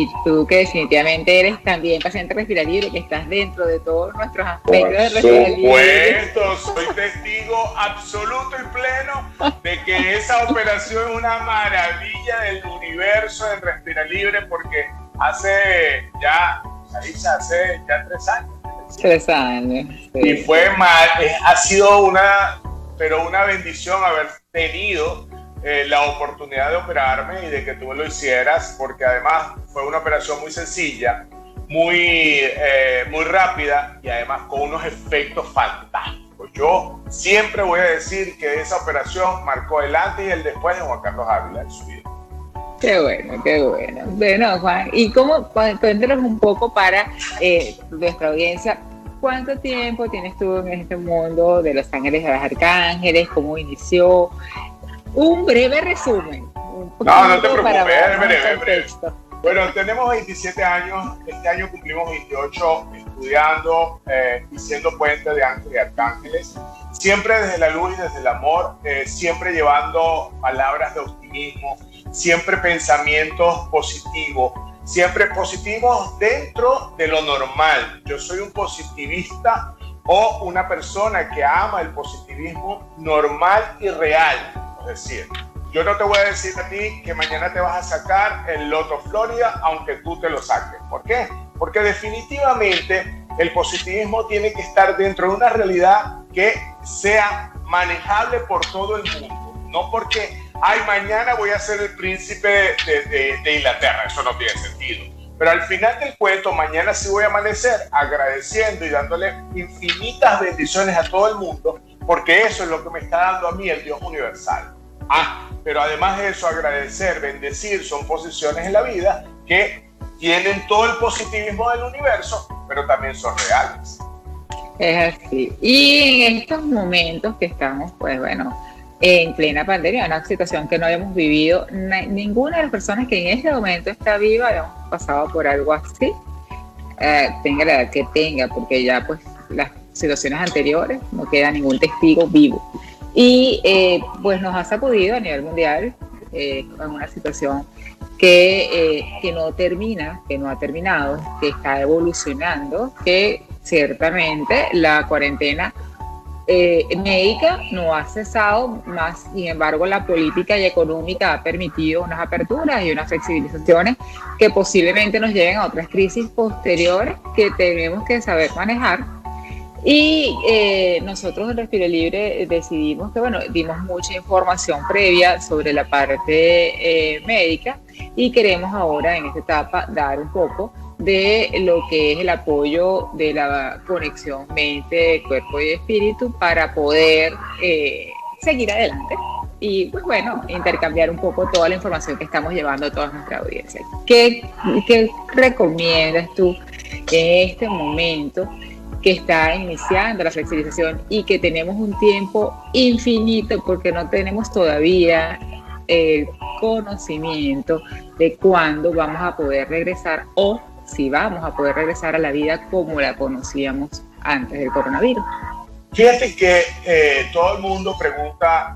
y tú que definitivamente eres también paciente Respira Libre, que estás dentro de todos nuestros aspectos de Respira Libre. Por supuesto, soy testigo absoluto y pleno de que esa operación es una maravilla del universo en Respira Libre, porque hace ya 3 años. 3 años. Sí. Y ha sido una bendición haber tenido la oportunidad de operarme y de que tú lo hicieras, porque además fue una operación muy sencilla, muy rápida y además con unos efectos fantásticos. Yo siempre voy a decir que esa operación marcó el antes y el después de Juan Carlos Ávila en su vida. Qué bueno, qué bueno. Bueno, Juan, y cuéntanos un poco para nuestra audiencia, ¿cuánto tiempo tienes tú en este mundo de los ángeles y de los arcángeles? ¿Cómo inició? Un breve resumen. No te preocupes, es breve. Bueno, tenemos 27 años, este año cumplimos 28 estudiando y siendo puente de ángeles y arcángeles, siempre desde la luz y desde el amor, siempre llevando palabras de optimismo, siempre pensamientos positivos, siempre positivos dentro de lo normal. Yo soy un positivista o una persona que ama el positivismo normal y real, es decir, yo no te voy a decir a ti que mañana te vas a sacar el Loto Florida, aunque tú te lo saques. ¿Por qué? Porque definitivamente el positivismo tiene que estar dentro de una realidad que sea manejable por todo el mundo. No porque, mañana voy a ser el príncipe de Inglaterra. Eso no tiene sentido. Pero al final del cuento, mañana sí voy a amanecer agradeciendo y dándole infinitas bendiciones a todo el mundo, porque eso es lo que me está dando a mí el Dios universal. Pero además de eso, agradecer, bendecir, son posiciones en la vida que tienen todo el positivismo del universo, pero también son reales. Es así. Y en estos momentos que estamos, pues bueno, en plena pandemia, una situación que no habíamos vivido, ninguna de las personas que en este momento está viva habíamos pasado por algo así, tenga la edad que tenga, porque ya pues las situaciones anteriores no queda ningún testigo vivo. Y pues nos ha sacudido a nivel mundial en una situación que no termina, que no ha terminado, que está evolucionando, que ciertamente la cuarentena médica no ha cesado, más sin embargo la política y económica ha permitido unas aperturas y unas flexibilizaciones que posiblemente nos lleven a otras crisis posteriores que tenemos que saber manejar. Y nosotros en Respira Libre decidimos que, bueno, dimos mucha información previa sobre la parte médica y queremos ahora en esta etapa dar un poco de lo que es el apoyo de la conexión mente, cuerpo y espíritu para poder seguir adelante y, pues bueno, intercambiar un poco toda la información que estamos llevando a toda nuestra audiencia. ¿Qué recomiendas tú en este momento que está iniciando la flexibilización y que tenemos un tiempo infinito porque no tenemos todavía el conocimiento de cuándo vamos a poder regresar o si vamos a poder regresar a la vida como la conocíamos antes del coronavirus. Fíjate que todo el mundo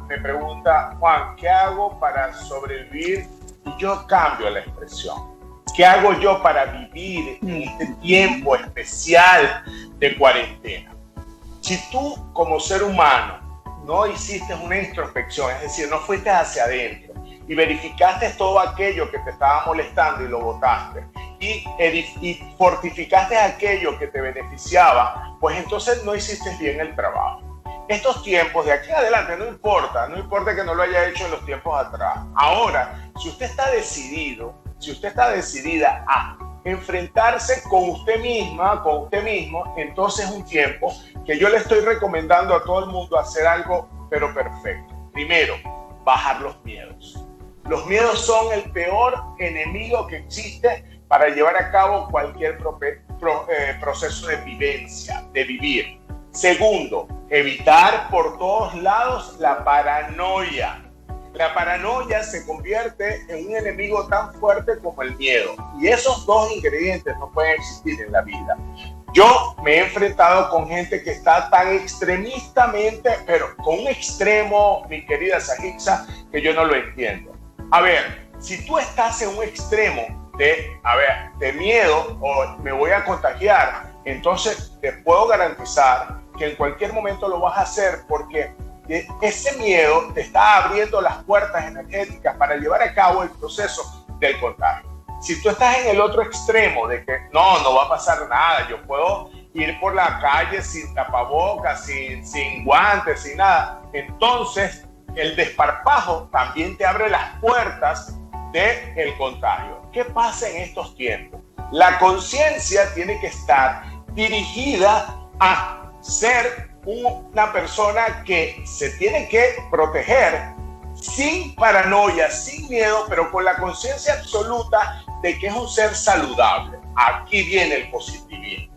me pregunta, Juan, ¿qué hago para sobrevivir? Y yo cambio la expresión. ¿Qué hago yo para vivir en este tiempo especial de cuarentena? Si tú como ser humano no hiciste una introspección, es decir, no fuiste hacia adentro y verificaste todo aquello que te estaba molestando y lo botaste y fortificaste aquello que te beneficiaba, pues entonces no hiciste bien el trabajo. Estos tiempos de aquí en adelante no importa que no lo haya hecho en los tiempos atrás. Ahora, si usted está decidido, si usted está decidida a enfrentarse con usted misma, con usted mismo, entonces es un tiempo que yo le estoy recomendando a todo el mundo hacer algo, pero perfecto. Primero, bajar los miedos. Los miedos son el peor enemigo que existe para llevar a cabo cualquier proceso de vivencia, de vivir. Segundo, evitar por todos lados la paranoia. La paranoia se convierte en un enemigo tan fuerte como el miedo. Y esos dos ingredientes no pueden existir en la vida. Yo me he enfrentado con gente que está tan extremistamente, pero con un extremo, mi querida Sahixa, que yo no lo entiendo. A ver, si tú estás en un extremo de miedo o me voy a contagiar, entonces te puedo garantizar que en cualquier momento lo vas a hacer porque ese miedo te está abriendo las puertas energéticas para llevar a cabo el proceso del contagio. Si tú estás en el otro extremo de que no va a pasar nada, yo puedo ir por la calle sin tapabocas, sin guantes, sin nada, entonces el desparpajo también te abre las puertas del contagio. ¿Qué pasa en estos tiempos? La conciencia tiene que estar dirigida a ser una persona que se tiene que proteger sin paranoia, sin miedo, pero con la conciencia absoluta de que es un ser saludable. Aquí viene el positivismo.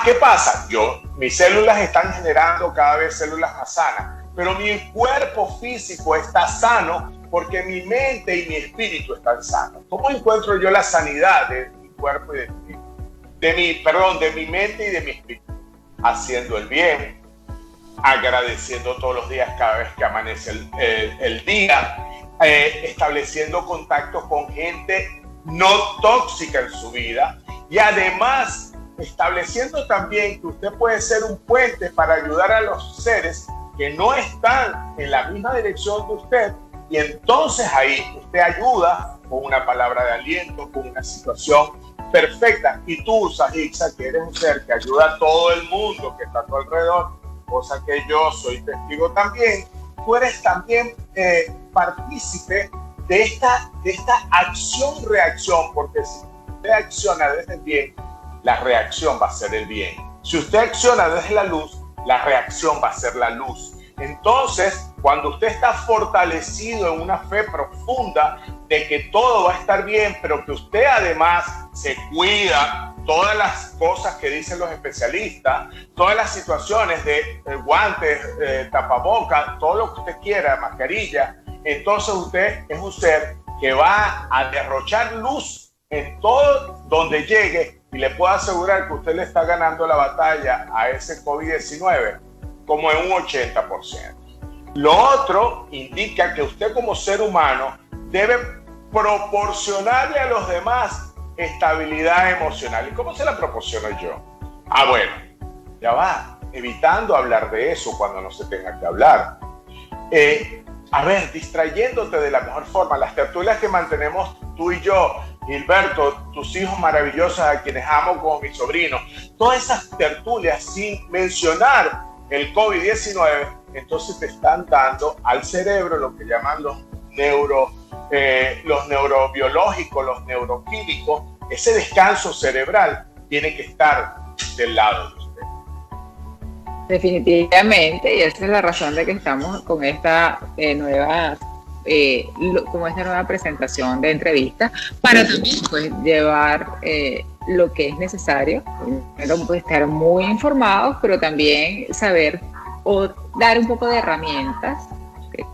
¿Qué pasa? Mis células están generando cada vez células más sanas, pero mi cuerpo físico está sano porque mi mente y mi espíritu están sanos. ¿Cómo encuentro yo la sanidad de mi cuerpo y de mi mente y de mi espíritu? Haciendo el bien, agradeciendo todos los días cada vez que amanece el día, estableciendo contactos con gente no tóxica en su vida y además estableciendo también que usted puede ser un puente para ayudar a los seres que no están en la misma dirección de usted y entonces ahí usted ayuda con una palabra de aliento, con una situación perfecta. Y tú, Sahixa, que eres un ser que ayuda a todo el mundo que está a tu alrededor, cosa que yo soy testigo también, tú eres también partícipe de esta acción-reacción, porque si usted acciona desde el bien, la reacción va a ser el bien. Si usted acciona desde la luz, la reacción va a ser la luz. Entonces, cuando usted está fortalecido en una fe profunda de que todo va a estar bien, pero que usted además se cuida, todas las cosas que dicen los especialistas, todas las situaciones de guantes, tapabocas, todo lo que usted quiera, mascarilla, entonces usted es un ser que va a derrochar luz en todo donde llegue y le puedo asegurar que usted le está ganando la batalla a ese COVID-19 como en un 80%. Lo otro indica que usted como ser humano debe proporcionarle a los demás estabilidad emocional. ¿Y cómo se la proporciono yo? Bueno, ya va, evitando hablar de eso cuando no se tenga que hablar. Distrayéndote de la mejor forma. Las tertulias que mantenemos tú y yo, Gilberto, tus hijos maravillosos a quienes amo como mis sobrinos, todas esas tertulias sin mencionar el COVID-19, entonces te están dando al cerebro lo que llaman los neurobiológicos, los neuroquímicos. Ese descanso cerebral tiene que estar del lado de usted. Definitivamente, y esa es la razón de que estamos con esta nueva presentación de entrevista, para también pues llevar lo que es necesario. Primero, pues, estar muy informados, pero también saber o dar un poco de herramientas.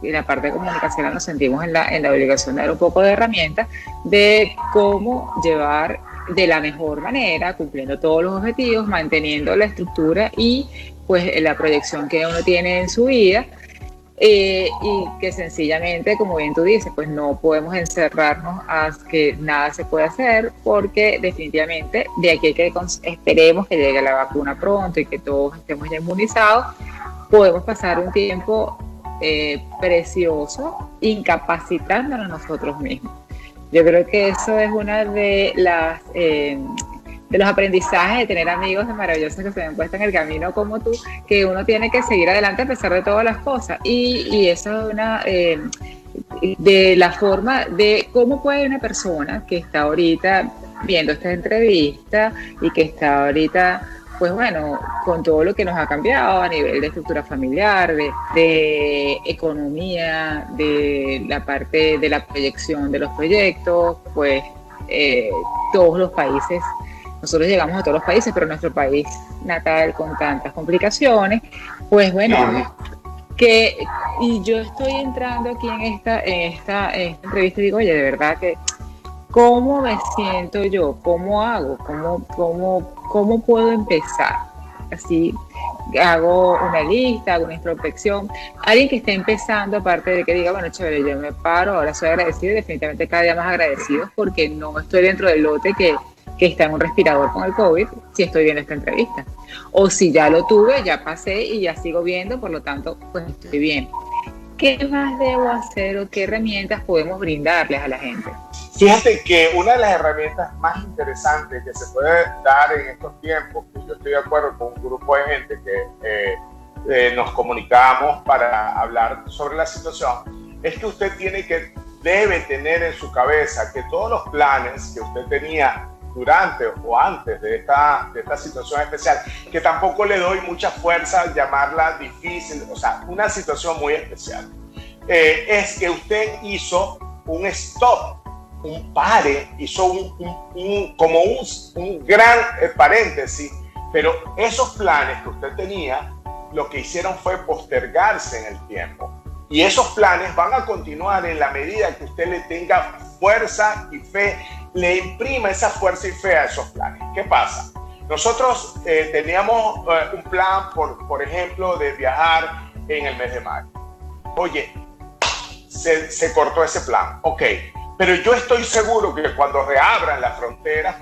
En la parte de comunicación nos sentimos en la obligación de dar un poco de herramientas de cómo llevar de la mejor manera, cumpliendo todos los objetivos, manteniendo la estructura y pues la proyección que uno tiene en su vida. Y que sencillamente, como bien tú dices, pues no podemos encerrarnos a que nada se puede hacer, porque definitivamente de aquí que esperemos que llegue la vacuna pronto y que todos estemos ya inmunizados, podemos pasar un tiempo precioso incapacitándonos nosotros mismos. Yo creo que eso es una de las de los aprendizajes de tener amigos maravillosos que se han puesto en el camino como tú, que uno tiene que seguir adelante a pesar de todas las cosas. Y eso es una de la forma de cómo puede una persona que está ahorita viendo esta entrevista y que está ahorita, pues bueno, con todo lo que nos ha cambiado a nivel de estructura familiar, de economía, de la parte de la proyección de los proyectos, pues todos los países, nosotros llegamos a todos los países, pero nuestro país natal con tantas complicaciones, pues bueno, y yo estoy entrando aquí en esta entrevista y digo, oye, de verdad que, ¿cómo me siento yo? ¿Cómo hago? ¿Cómo puedo empezar? Así hago una lista, hago una introspección. Alguien que esté empezando, aparte de que diga, bueno, chévere, yo me paro, ahora soy agradecido, y definitivamente cada día más agradecido, porque no estoy dentro del lote que está en un respirador con el COVID, si estoy viendo esta entrevista. O si ya lo tuve, ya pasé y ya sigo viendo, por lo tanto, pues estoy bien. ¿Qué más debo hacer o qué herramientas podemos brindarles a la gente? Fíjate que una de las herramientas más interesantes que se puede dar en estos tiempos, que yo estoy de acuerdo con un grupo de gente que nos comunicamos para hablar sobre la situación, es que usted debe tener en su cabeza que todos los planes que usted tenía durante o antes de esta situación especial, que tampoco le doy mucha fuerza al llamarla difícil, o sea, una situación muy especial, es que usted hizo un stop, un pare, hizo como un gran paréntesis, pero esos planes que usted tenía, lo que hicieron fue postergarse en el tiempo. Y esos planes van a continuar en la medida que usted le tenga fuerza y fe, le imprima esa fuerza y fe a esos planes. ¿Qué pasa? Nosotros teníamos un plan, por ejemplo, de viajar en el mes de mayo. Oye, se cortó ese plan. Ok, pero yo estoy seguro que cuando reabran las fronteras,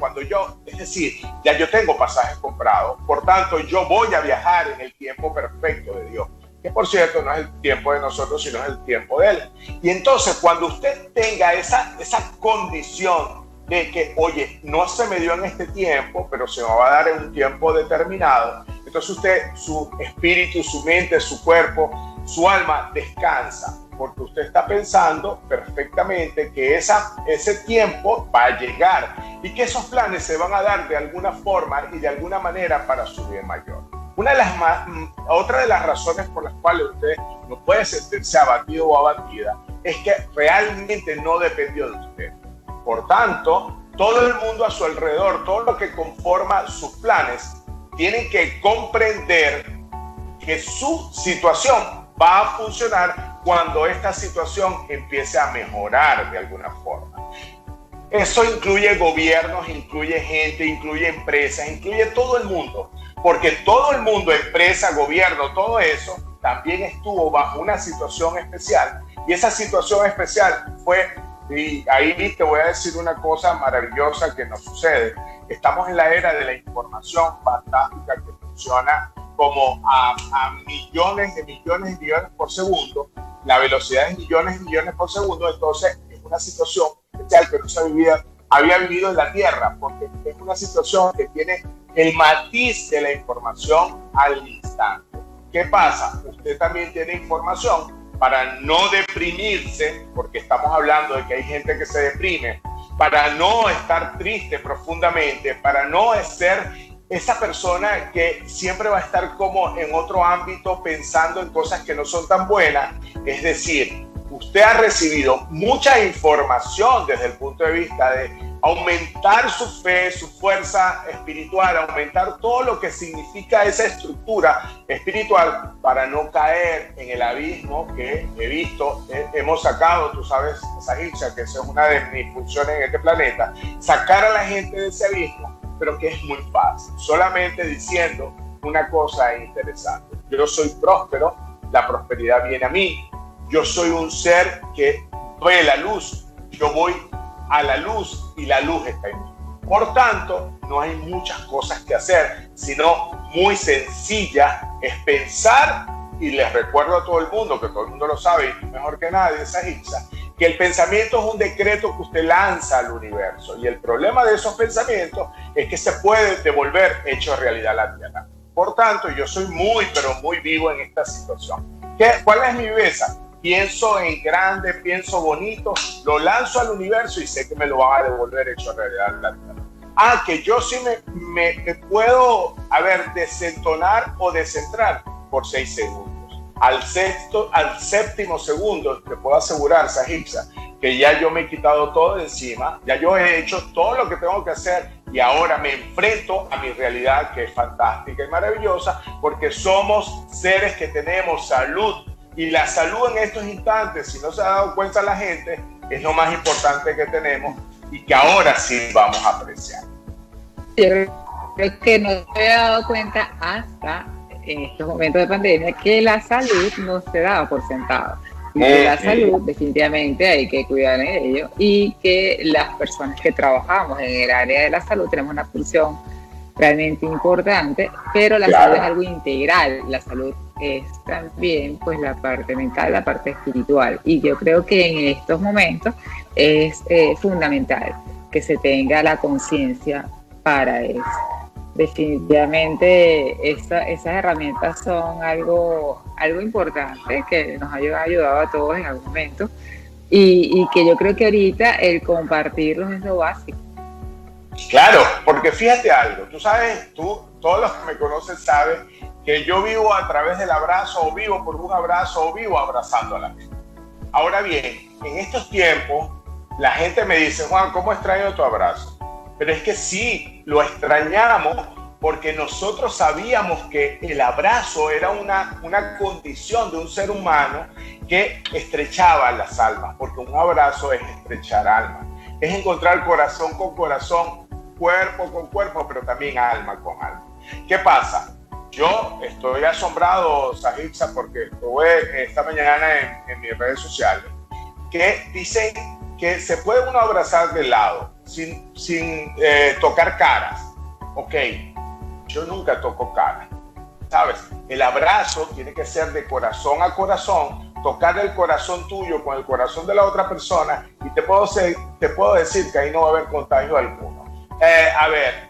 es decir, ya yo tengo pasajes comprados, por tanto, yo voy a viajar en el tiempo perfecto de Dios, que por cierto no es el tiempo de nosotros, sino es el tiempo de Él. Y entonces, cuando usted tenga esa condición de que, oye, no se me dio en este tiempo, pero se me va a dar en un tiempo determinado, entonces usted, su espíritu, su mente, su cuerpo, su alma descansa, porque usted está pensando perfectamente que ese tiempo va a llegar y que esos planes se van a dar de alguna forma y de alguna manera para su bien mayor. Otra de las razones por las cuales usted no puede sentirse abatido o abatida es que realmente no dependió de usted. Por tanto, todo el mundo a su alrededor, todo lo que conforma sus planes, tienen que comprender que su situación va a funcionar cuando esta situación empiece a mejorar de alguna forma. Eso incluye gobiernos, incluye gente, incluye empresas, incluye todo el mundo, porque todo el mundo, empresa, gobierno, todo eso también estuvo bajo una situación especial, y esa situación especial fue, y ahí te voy a decir una cosa maravillosa que nos sucede. Estamos en la era de la información fantástica que funciona como a millones de millones por segundo. La velocidad es millones y millones por segundo. Entonces es una situación especial que no se había vivido en la Tierra, porque es una situación que tiene el matiz de la información al instante. ¿Qué pasa? Usted también tiene información para no deprimirse, porque estamos hablando de que hay gente que se deprime, para no estar triste profundamente, para no ser esa persona que siempre va a estar como en otro ámbito pensando en cosas que no son tan buenas. Es decir, usted ha recibido mucha información desde el punto de vista aumentar su fe, su fuerza espiritual, aumentar todo lo que significa esa estructura espiritual para no caer en el abismo que he visto, hemos sacado, tú sabes, Sahitsa, que esa es una de mis funciones en este planeta, sacar a la gente de ese abismo, pero que es muy fácil, solamente diciendo una cosa interesante: yo soy próspero, la prosperidad viene a mí, yo soy un ser que ve la luz, yo voy a la luz y la luz está en mí. Por tanto, no hay muchas cosas que hacer, sino muy sencilla es pensar, y les recuerdo a todo el mundo, que todo el mundo lo sabe y mejor que nadie, Sahitsa, que el pensamiento es un decreto que usted lanza al universo, y el problema de esos pensamientos es que se puede devolver hecho realidad a la tierra. Por tanto, yo soy muy, pero muy vivo en esta situación. ¿Cuál es mi viveza? Pienso en grande, pienso bonito, lo lanzo al universo y sé que me lo van a devolver hecho realidad a la tierra. Que yo sí me puedo, desentonar o descentrar por 6 segundos. Al séptimo segundo, te puedo asegurar, Sahitsa, que ya yo me he quitado todo de encima, ya yo he hecho todo lo que tengo que hacer y ahora me enfrento a mi realidad, que es fantástica y maravillosa, porque somos seres que tenemos salud. Y la salud en estos instantes, si no se ha dado cuenta la gente, es lo más importante que tenemos y que ahora sí vamos a apreciar. Yo creo que no se había dado cuenta hasta en estos momentos de pandemia que la salud no se daba por sentado. Y que la salud definitivamente hay que cuidar de ello, y que las personas que trabajamos en el área de la salud tenemos una función realmente importante, pero la salud es algo integral. La salud es también pues la parte mental, la parte espiritual, y yo creo que en estos momentos es fundamental que se tenga la conciencia para eso. Definitivamente esas herramientas son algo importante que nos ha ayudado a todos en algún momento, y que yo creo que ahorita el compartirlos es lo básico. Claro, porque fíjate algo, tú sabes, todos los que me conocen saben que yo vivo a través del abrazo, o vivo por un abrazo, o vivo abrazando a la gente. Ahora bien, en estos tiempos, la gente me dice: Juan, ¿cómo extraño tu abrazo? Pero es que sí, lo extrañamos porque nosotros sabíamos que el abrazo era una condición de un ser humano que estrechaba las almas, porque un abrazo es estrechar almas, es encontrar corazón con corazón, cuerpo con cuerpo, pero también alma con alma. ¿Qué pasa? Yo estoy asombrado, Sahitsa, porque estuve esta mañana en mis redes sociales, que dicen que se puede uno abrazar de lado, sin tocar caras. Ok, yo nunca toco caras, ¿sabes? El abrazo tiene que ser de corazón a corazón, tocar el corazón tuyo con el corazón de la otra persona, y te puedo decir que ahí no va a haber contagio alguno.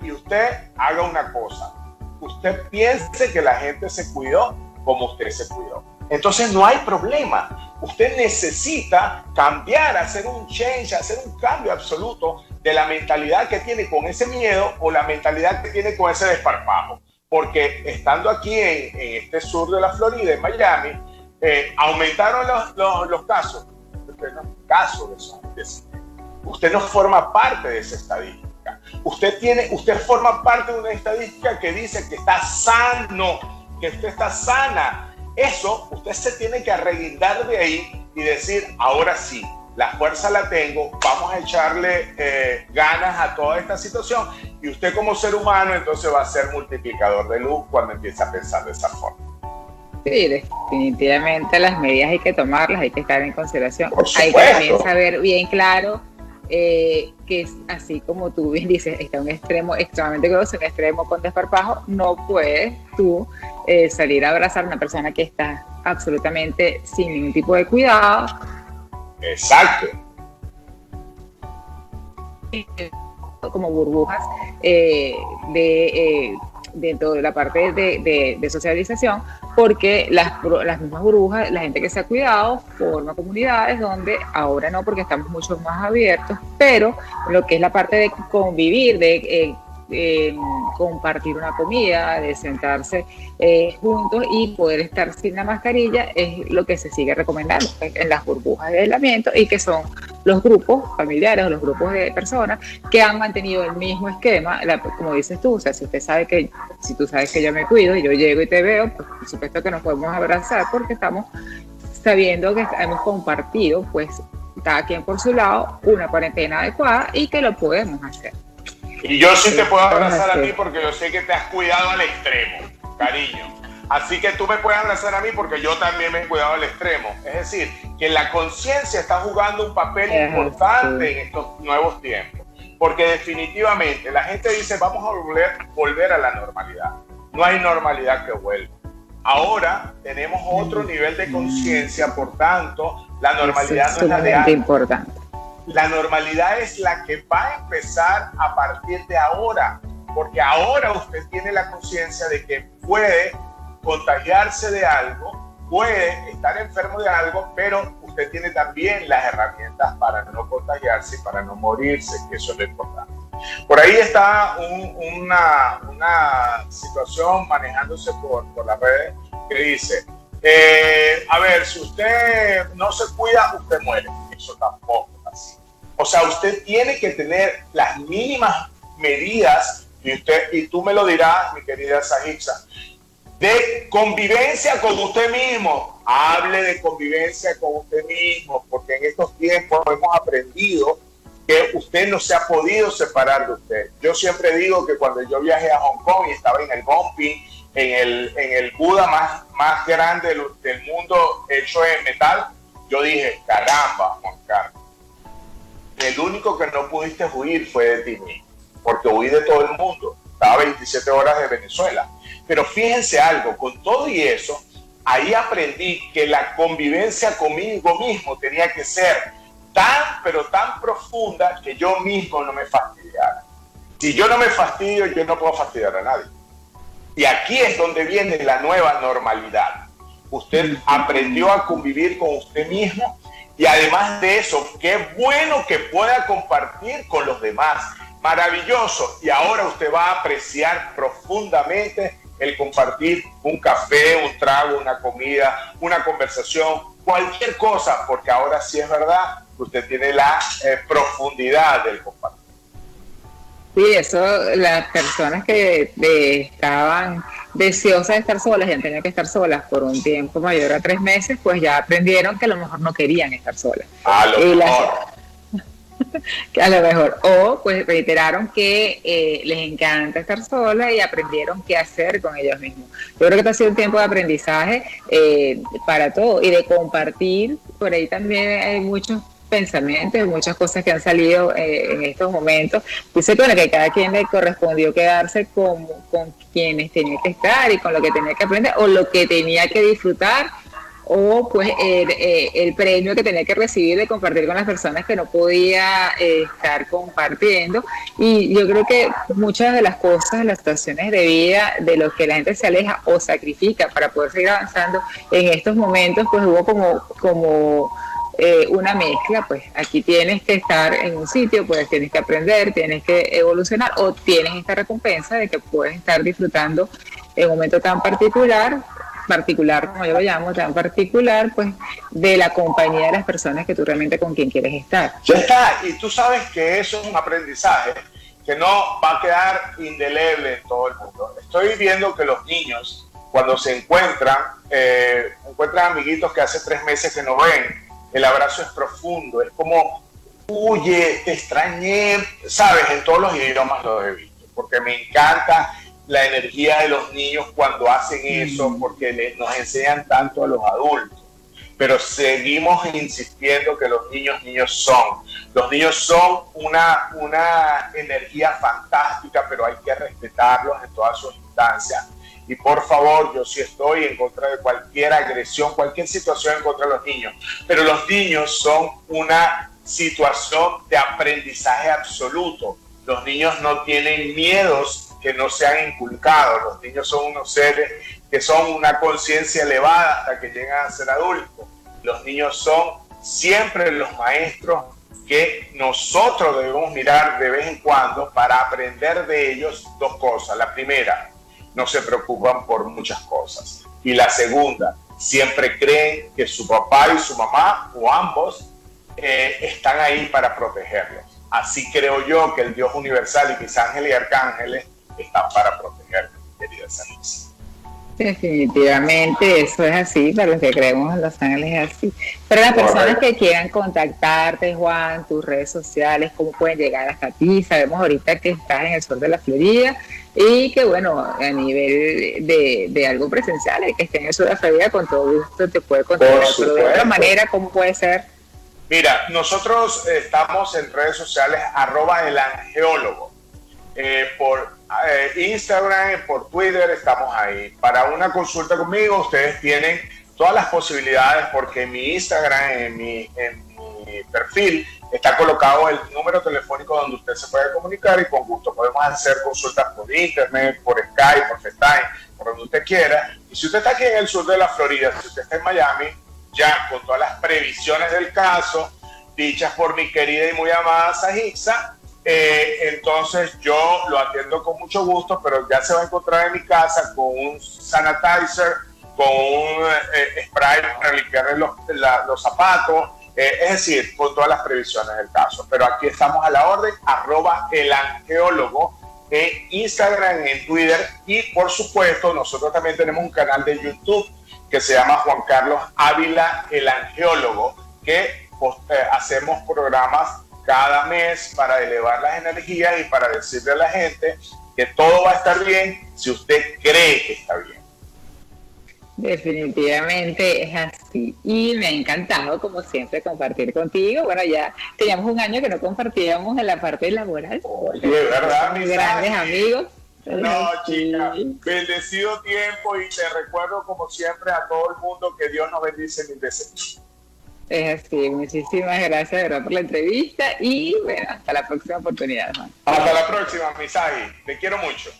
Y usted haga una cosa, usted piense que la gente se cuidó como usted se cuidó. Entonces no hay problema. Usted necesita cambiar, hacer un change, hacer un cambio absoluto de la mentalidad que tiene con ese miedo o la mentalidad que tiene con ese desparpajo. Porque estando aquí en este sur de la Florida, en Miami, aumentaron los casos. Usted no forma parte de esa estadística. Usted forma parte de una estadística que dice que está sano, que usted está sana. Eso, usted se tiene que arreguindar de ahí y decir: ahora sí, la fuerza la tengo, vamos a echarle ganas a toda esta situación. Y usted como ser humano entonces va a ser multiplicador de luz cuando empieza a pensar de esa forma. Sí, definitivamente las medidas hay que tomarlas, hay que estar en consideración. Hay que también saber bien claro que es así como tú bien dices, está un extremo extremadamente grosso, un extremo con desparpajo. No puedes tú salir a abrazar a una persona que está absolutamente sin ningún tipo de cuidado. Exacto. Como burbujas dentro de la parte de socialización, porque las mismas burbujas, la gente que se ha cuidado forma comunidades donde ahora no, porque estamos mucho más abiertos, pero lo que es la parte de convivir, de compartir una comida, de sentarse juntos y poder estar sin la mascarilla, es lo que se sigue recomendando en las burbujas de aislamiento, y que son los grupos familiares o los grupos de personas que han mantenido el mismo esquema, como dices tú, o sea, si tú sabes que yo me cuido y yo llego y te veo, pues por supuesto que nos podemos abrazar porque estamos sabiendo que hemos compartido, pues cada quien por su lado, una cuarentena adecuada y que lo podemos hacer. Y yo sí te puedo abrazar a ti porque yo sé que te has cuidado al extremo, cariño. Así que tú me puedes abrazar a mí porque yo también me he cuidado al extremo. Es decir, que la conciencia está jugando un papel importante en estos nuevos tiempos. Porque definitivamente la gente dice, vamos a volver a la normalidad. No hay normalidad que vuelva. Ahora tenemos otro nivel de conciencia, por tanto, la normalidad no es la de antes. Importante. La normalidad es la que va a empezar a partir de ahora, porque ahora usted tiene la conciencia de que puede contagiarse de algo, puede estar enfermo de algo, pero usted tiene también las herramientas para no contagiarse y para no morirse, que eso es lo importante. Por ahí está una situación manejándose por las redes que dice, a ver, si usted no se cuida, usted muere. Eso tampoco es así. O sea, usted tiene que tener las mínimas medidas, y tú me lo dirás, mi querida Sahixa, de convivencia con usted mismo. Hable de convivencia con usted mismo, porque en estos tiempos hemos aprendido que usted no se ha podido separar de usted. Yo siempre digo que cuando yo viajé a Hong Kong y estaba en el Bumping, en el Buda más grande del mundo hecho en metal, yo dije, caramba, Juan Carlos, el único que no pudiste huir fue de ti mismo, porque huí de todo el mundo. Estaba 27 horas de Venezuela. Pero fíjense algo, con todo y eso, ahí aprendí que la convivencia conmigo mismo tenía que ser pero tan profunda que yo mismo no me fastidiara. Si yo no me fastidio, yo no puedo fastidiar a nadie. Y aquí es donde viene la nueva normalidad. Usted aprendió a convivir con usted mismo y además de eso, qué bueno que pueda compartir con los demás. Maravilloso. Y ahora usted va a apreciar profundamente el compartir un café, un trago, una comida, una conversación, cualquier cosa, porque ahora sí es verdad que usted tiene la profundidad del compartir. Sí, eso, las personas que estaban deseosas de estar solas y han tenido que estar solas por un tiempo mayor a 3 meses, pues ya aprendieron que a lo mejor no querían estar solas. A lo mejor. A lo mejor. O pues reiteraron que les encanta estar solas y aprendieron qué hacer con ellos mismos. Yo creo que este ha sido un tiempo de aprendizaje para todo y de compartir. Por ahí también hay muchos pensamientos, muchas cosas que han salido en estos momentos. Dice que cada quien le correspondió quedarse con quienes tenía que estar y con lo que tenía que aprender o lo que tenía que disfrutar o pues el premio que tenía que recibir de compartir con las personas que no podía estar compartiendo. Y yo creo que muchas de las cosas, las situaciones de vida de los que la gente se aleja o sacrifica para poder seguir avanzando en estos momentos, pues hubo como una mezcla. Pues aquí tienes que estar en un sitio, pues tienes que aprender, tienes que evolucionar o tienes esta recompensa de que puedes estar disfrutando en un momento tan particular, como yo lo llamo, tan particular, pues de la compañía de las personas que tú realmente con quien quieres estar. Ya está, y tú sabes que eso es un aprendizaje que no va a quedar indeleble en todo el mundo. Estoy viendo que los niños, cuando se encuentran amiguitos que hace 3 meses que no ven, el abrazo es profundo, es como, oye, te extrañé, sabes, en todos los idiomas lo he visto, porque me encanta la energía de los niños cuando hacen eso, porque nos enseñan tanto a los adultos. Pero seguimos insistiendo que los niños son. Los niños son una energía fantástica, pero hay que respetarlos en todas sus instancias. Y por favor, yo sí estoy en contra de cualquier agresión, cualquier situación en contra de los niños. Pero los niños son una situación de aprendizaje absoluto. Los niños no tienen miedos que no se han inculcado. Los niños son unos seres que son una conciencia elevada hasta que llegan a ser adultos. Los niños son siempre los maestros que nosotros debemos mirar de vez en cuando para aprender de ellos 2 cosas. La primera, no se preocupan por muchas cosas. Y la segunda, siempre creen que su papá y su mamá, o ambos, están ahí para protegerlos. Así creo yo que el Dios universal y mis ángeles y arcángeles están para protegernos, querida Sanix. Definitivamente, eso es así, para los que creemos en los ángeles es así. Pero las personas que quieran contactarte, Juan, tus redes sociales, ¿cómo pueden llegar hasta ti? Sabemos ahorita que estás en el sur de la Florida y que, bueno, a nivel de algo presencial, el que esté en el sur de la Florida, con todo gusto te puede contactar. Pero de otra manera, ¿cómo puede ser? Mira, nosotros estamos en redes sociales @elangeólogo. Por Instagram, por Twitter, estamos ahí. Para una consulta conmigo, ustedes tienen todas las posibilidades, porque en mi Instagram, en mi perfil, está colocado el número telefónico donde usted se puede comunicar y con gusto podemos hacer consultas por internet, por Skype, por FaceTime, por donde usted quiera. Y si usted está aquí en el sur de la Florida, si usted está en Miami, ya con todas las previsiones del caso, dichas por mi querida y muy amada Sajixa, entonces yo lo atiendo con mucho gusto, pero ya se va a encontrar en mi casa con un sanitizer, con un spray para limpiarle los zapatos, es decir, con todas las previsiones del caso. Pero aquí estamos a la orden, @elangeólogo en Instagram, en Twitter, y por supuesto nosotros también tenemos un canal de YouTube que se llama Juan Carlos Ávila el Angeólogo, que hacemos programas cada mes para elevar las energías y para decirle a la gente que todo va a estar bien si usted cree que está bien. Definitivamente es así y me ha encantado como siempre compartir contigo. Bueno, ya teníamos un año que no compartíamos en la parte laboral. Oye, ¿verdad? Mis grandes amigos. No, chica, bendecido tiempo, y te recuerdo como siempre a todo el mundo que Dios nos bendice mil veces. Es así, muchísimas gracias de verdad por la entrevista y bueno, hasta la próxima oportunidad, Juan. Hasta la próxima, Misagi, te quiero mucho.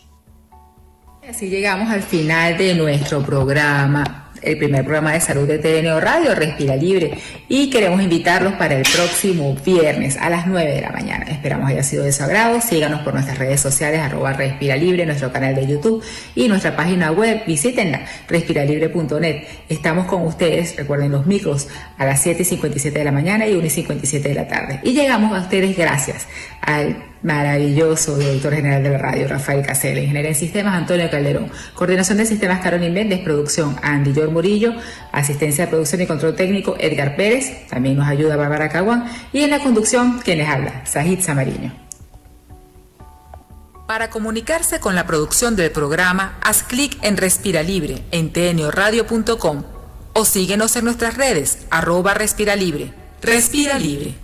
Así llegamos al final de nuestro programa, el primer programa de salud de TNO Radio, Respira Libre, y queremos invitarlos para el próximo viernes a las 9 de la mañana. Esperamos haya sido de su agrado. Síganos por nuestras redes sociales, @Respira Libre, nuestro canal de YouTube y nuestra página web. Visítenla, respiralibre.net. Estamos con ustedes, recuerden los micros, a las 7:57 de la mañana y 1:57 de la tarde. Y llegamos a ustedes gracias al maravilloso director general de la radio, Rafael Casella, ingeniero en sistemas, Antonio Calderón, coordinación de sistemas, Carolyn Méndez, producción, Andy Yor Murillo, asistencia de producción y control técnico, Edgar Pérez, también nos ayuda Bárbara Caguán, y en la conducción, quien les habla, Sajixa Mariño. Para comunicarse con la producción del programa, haz clic en Respira Libre en tnoradio.com o síguenos en nuestras redes, @Respira Libre. Respira Libre.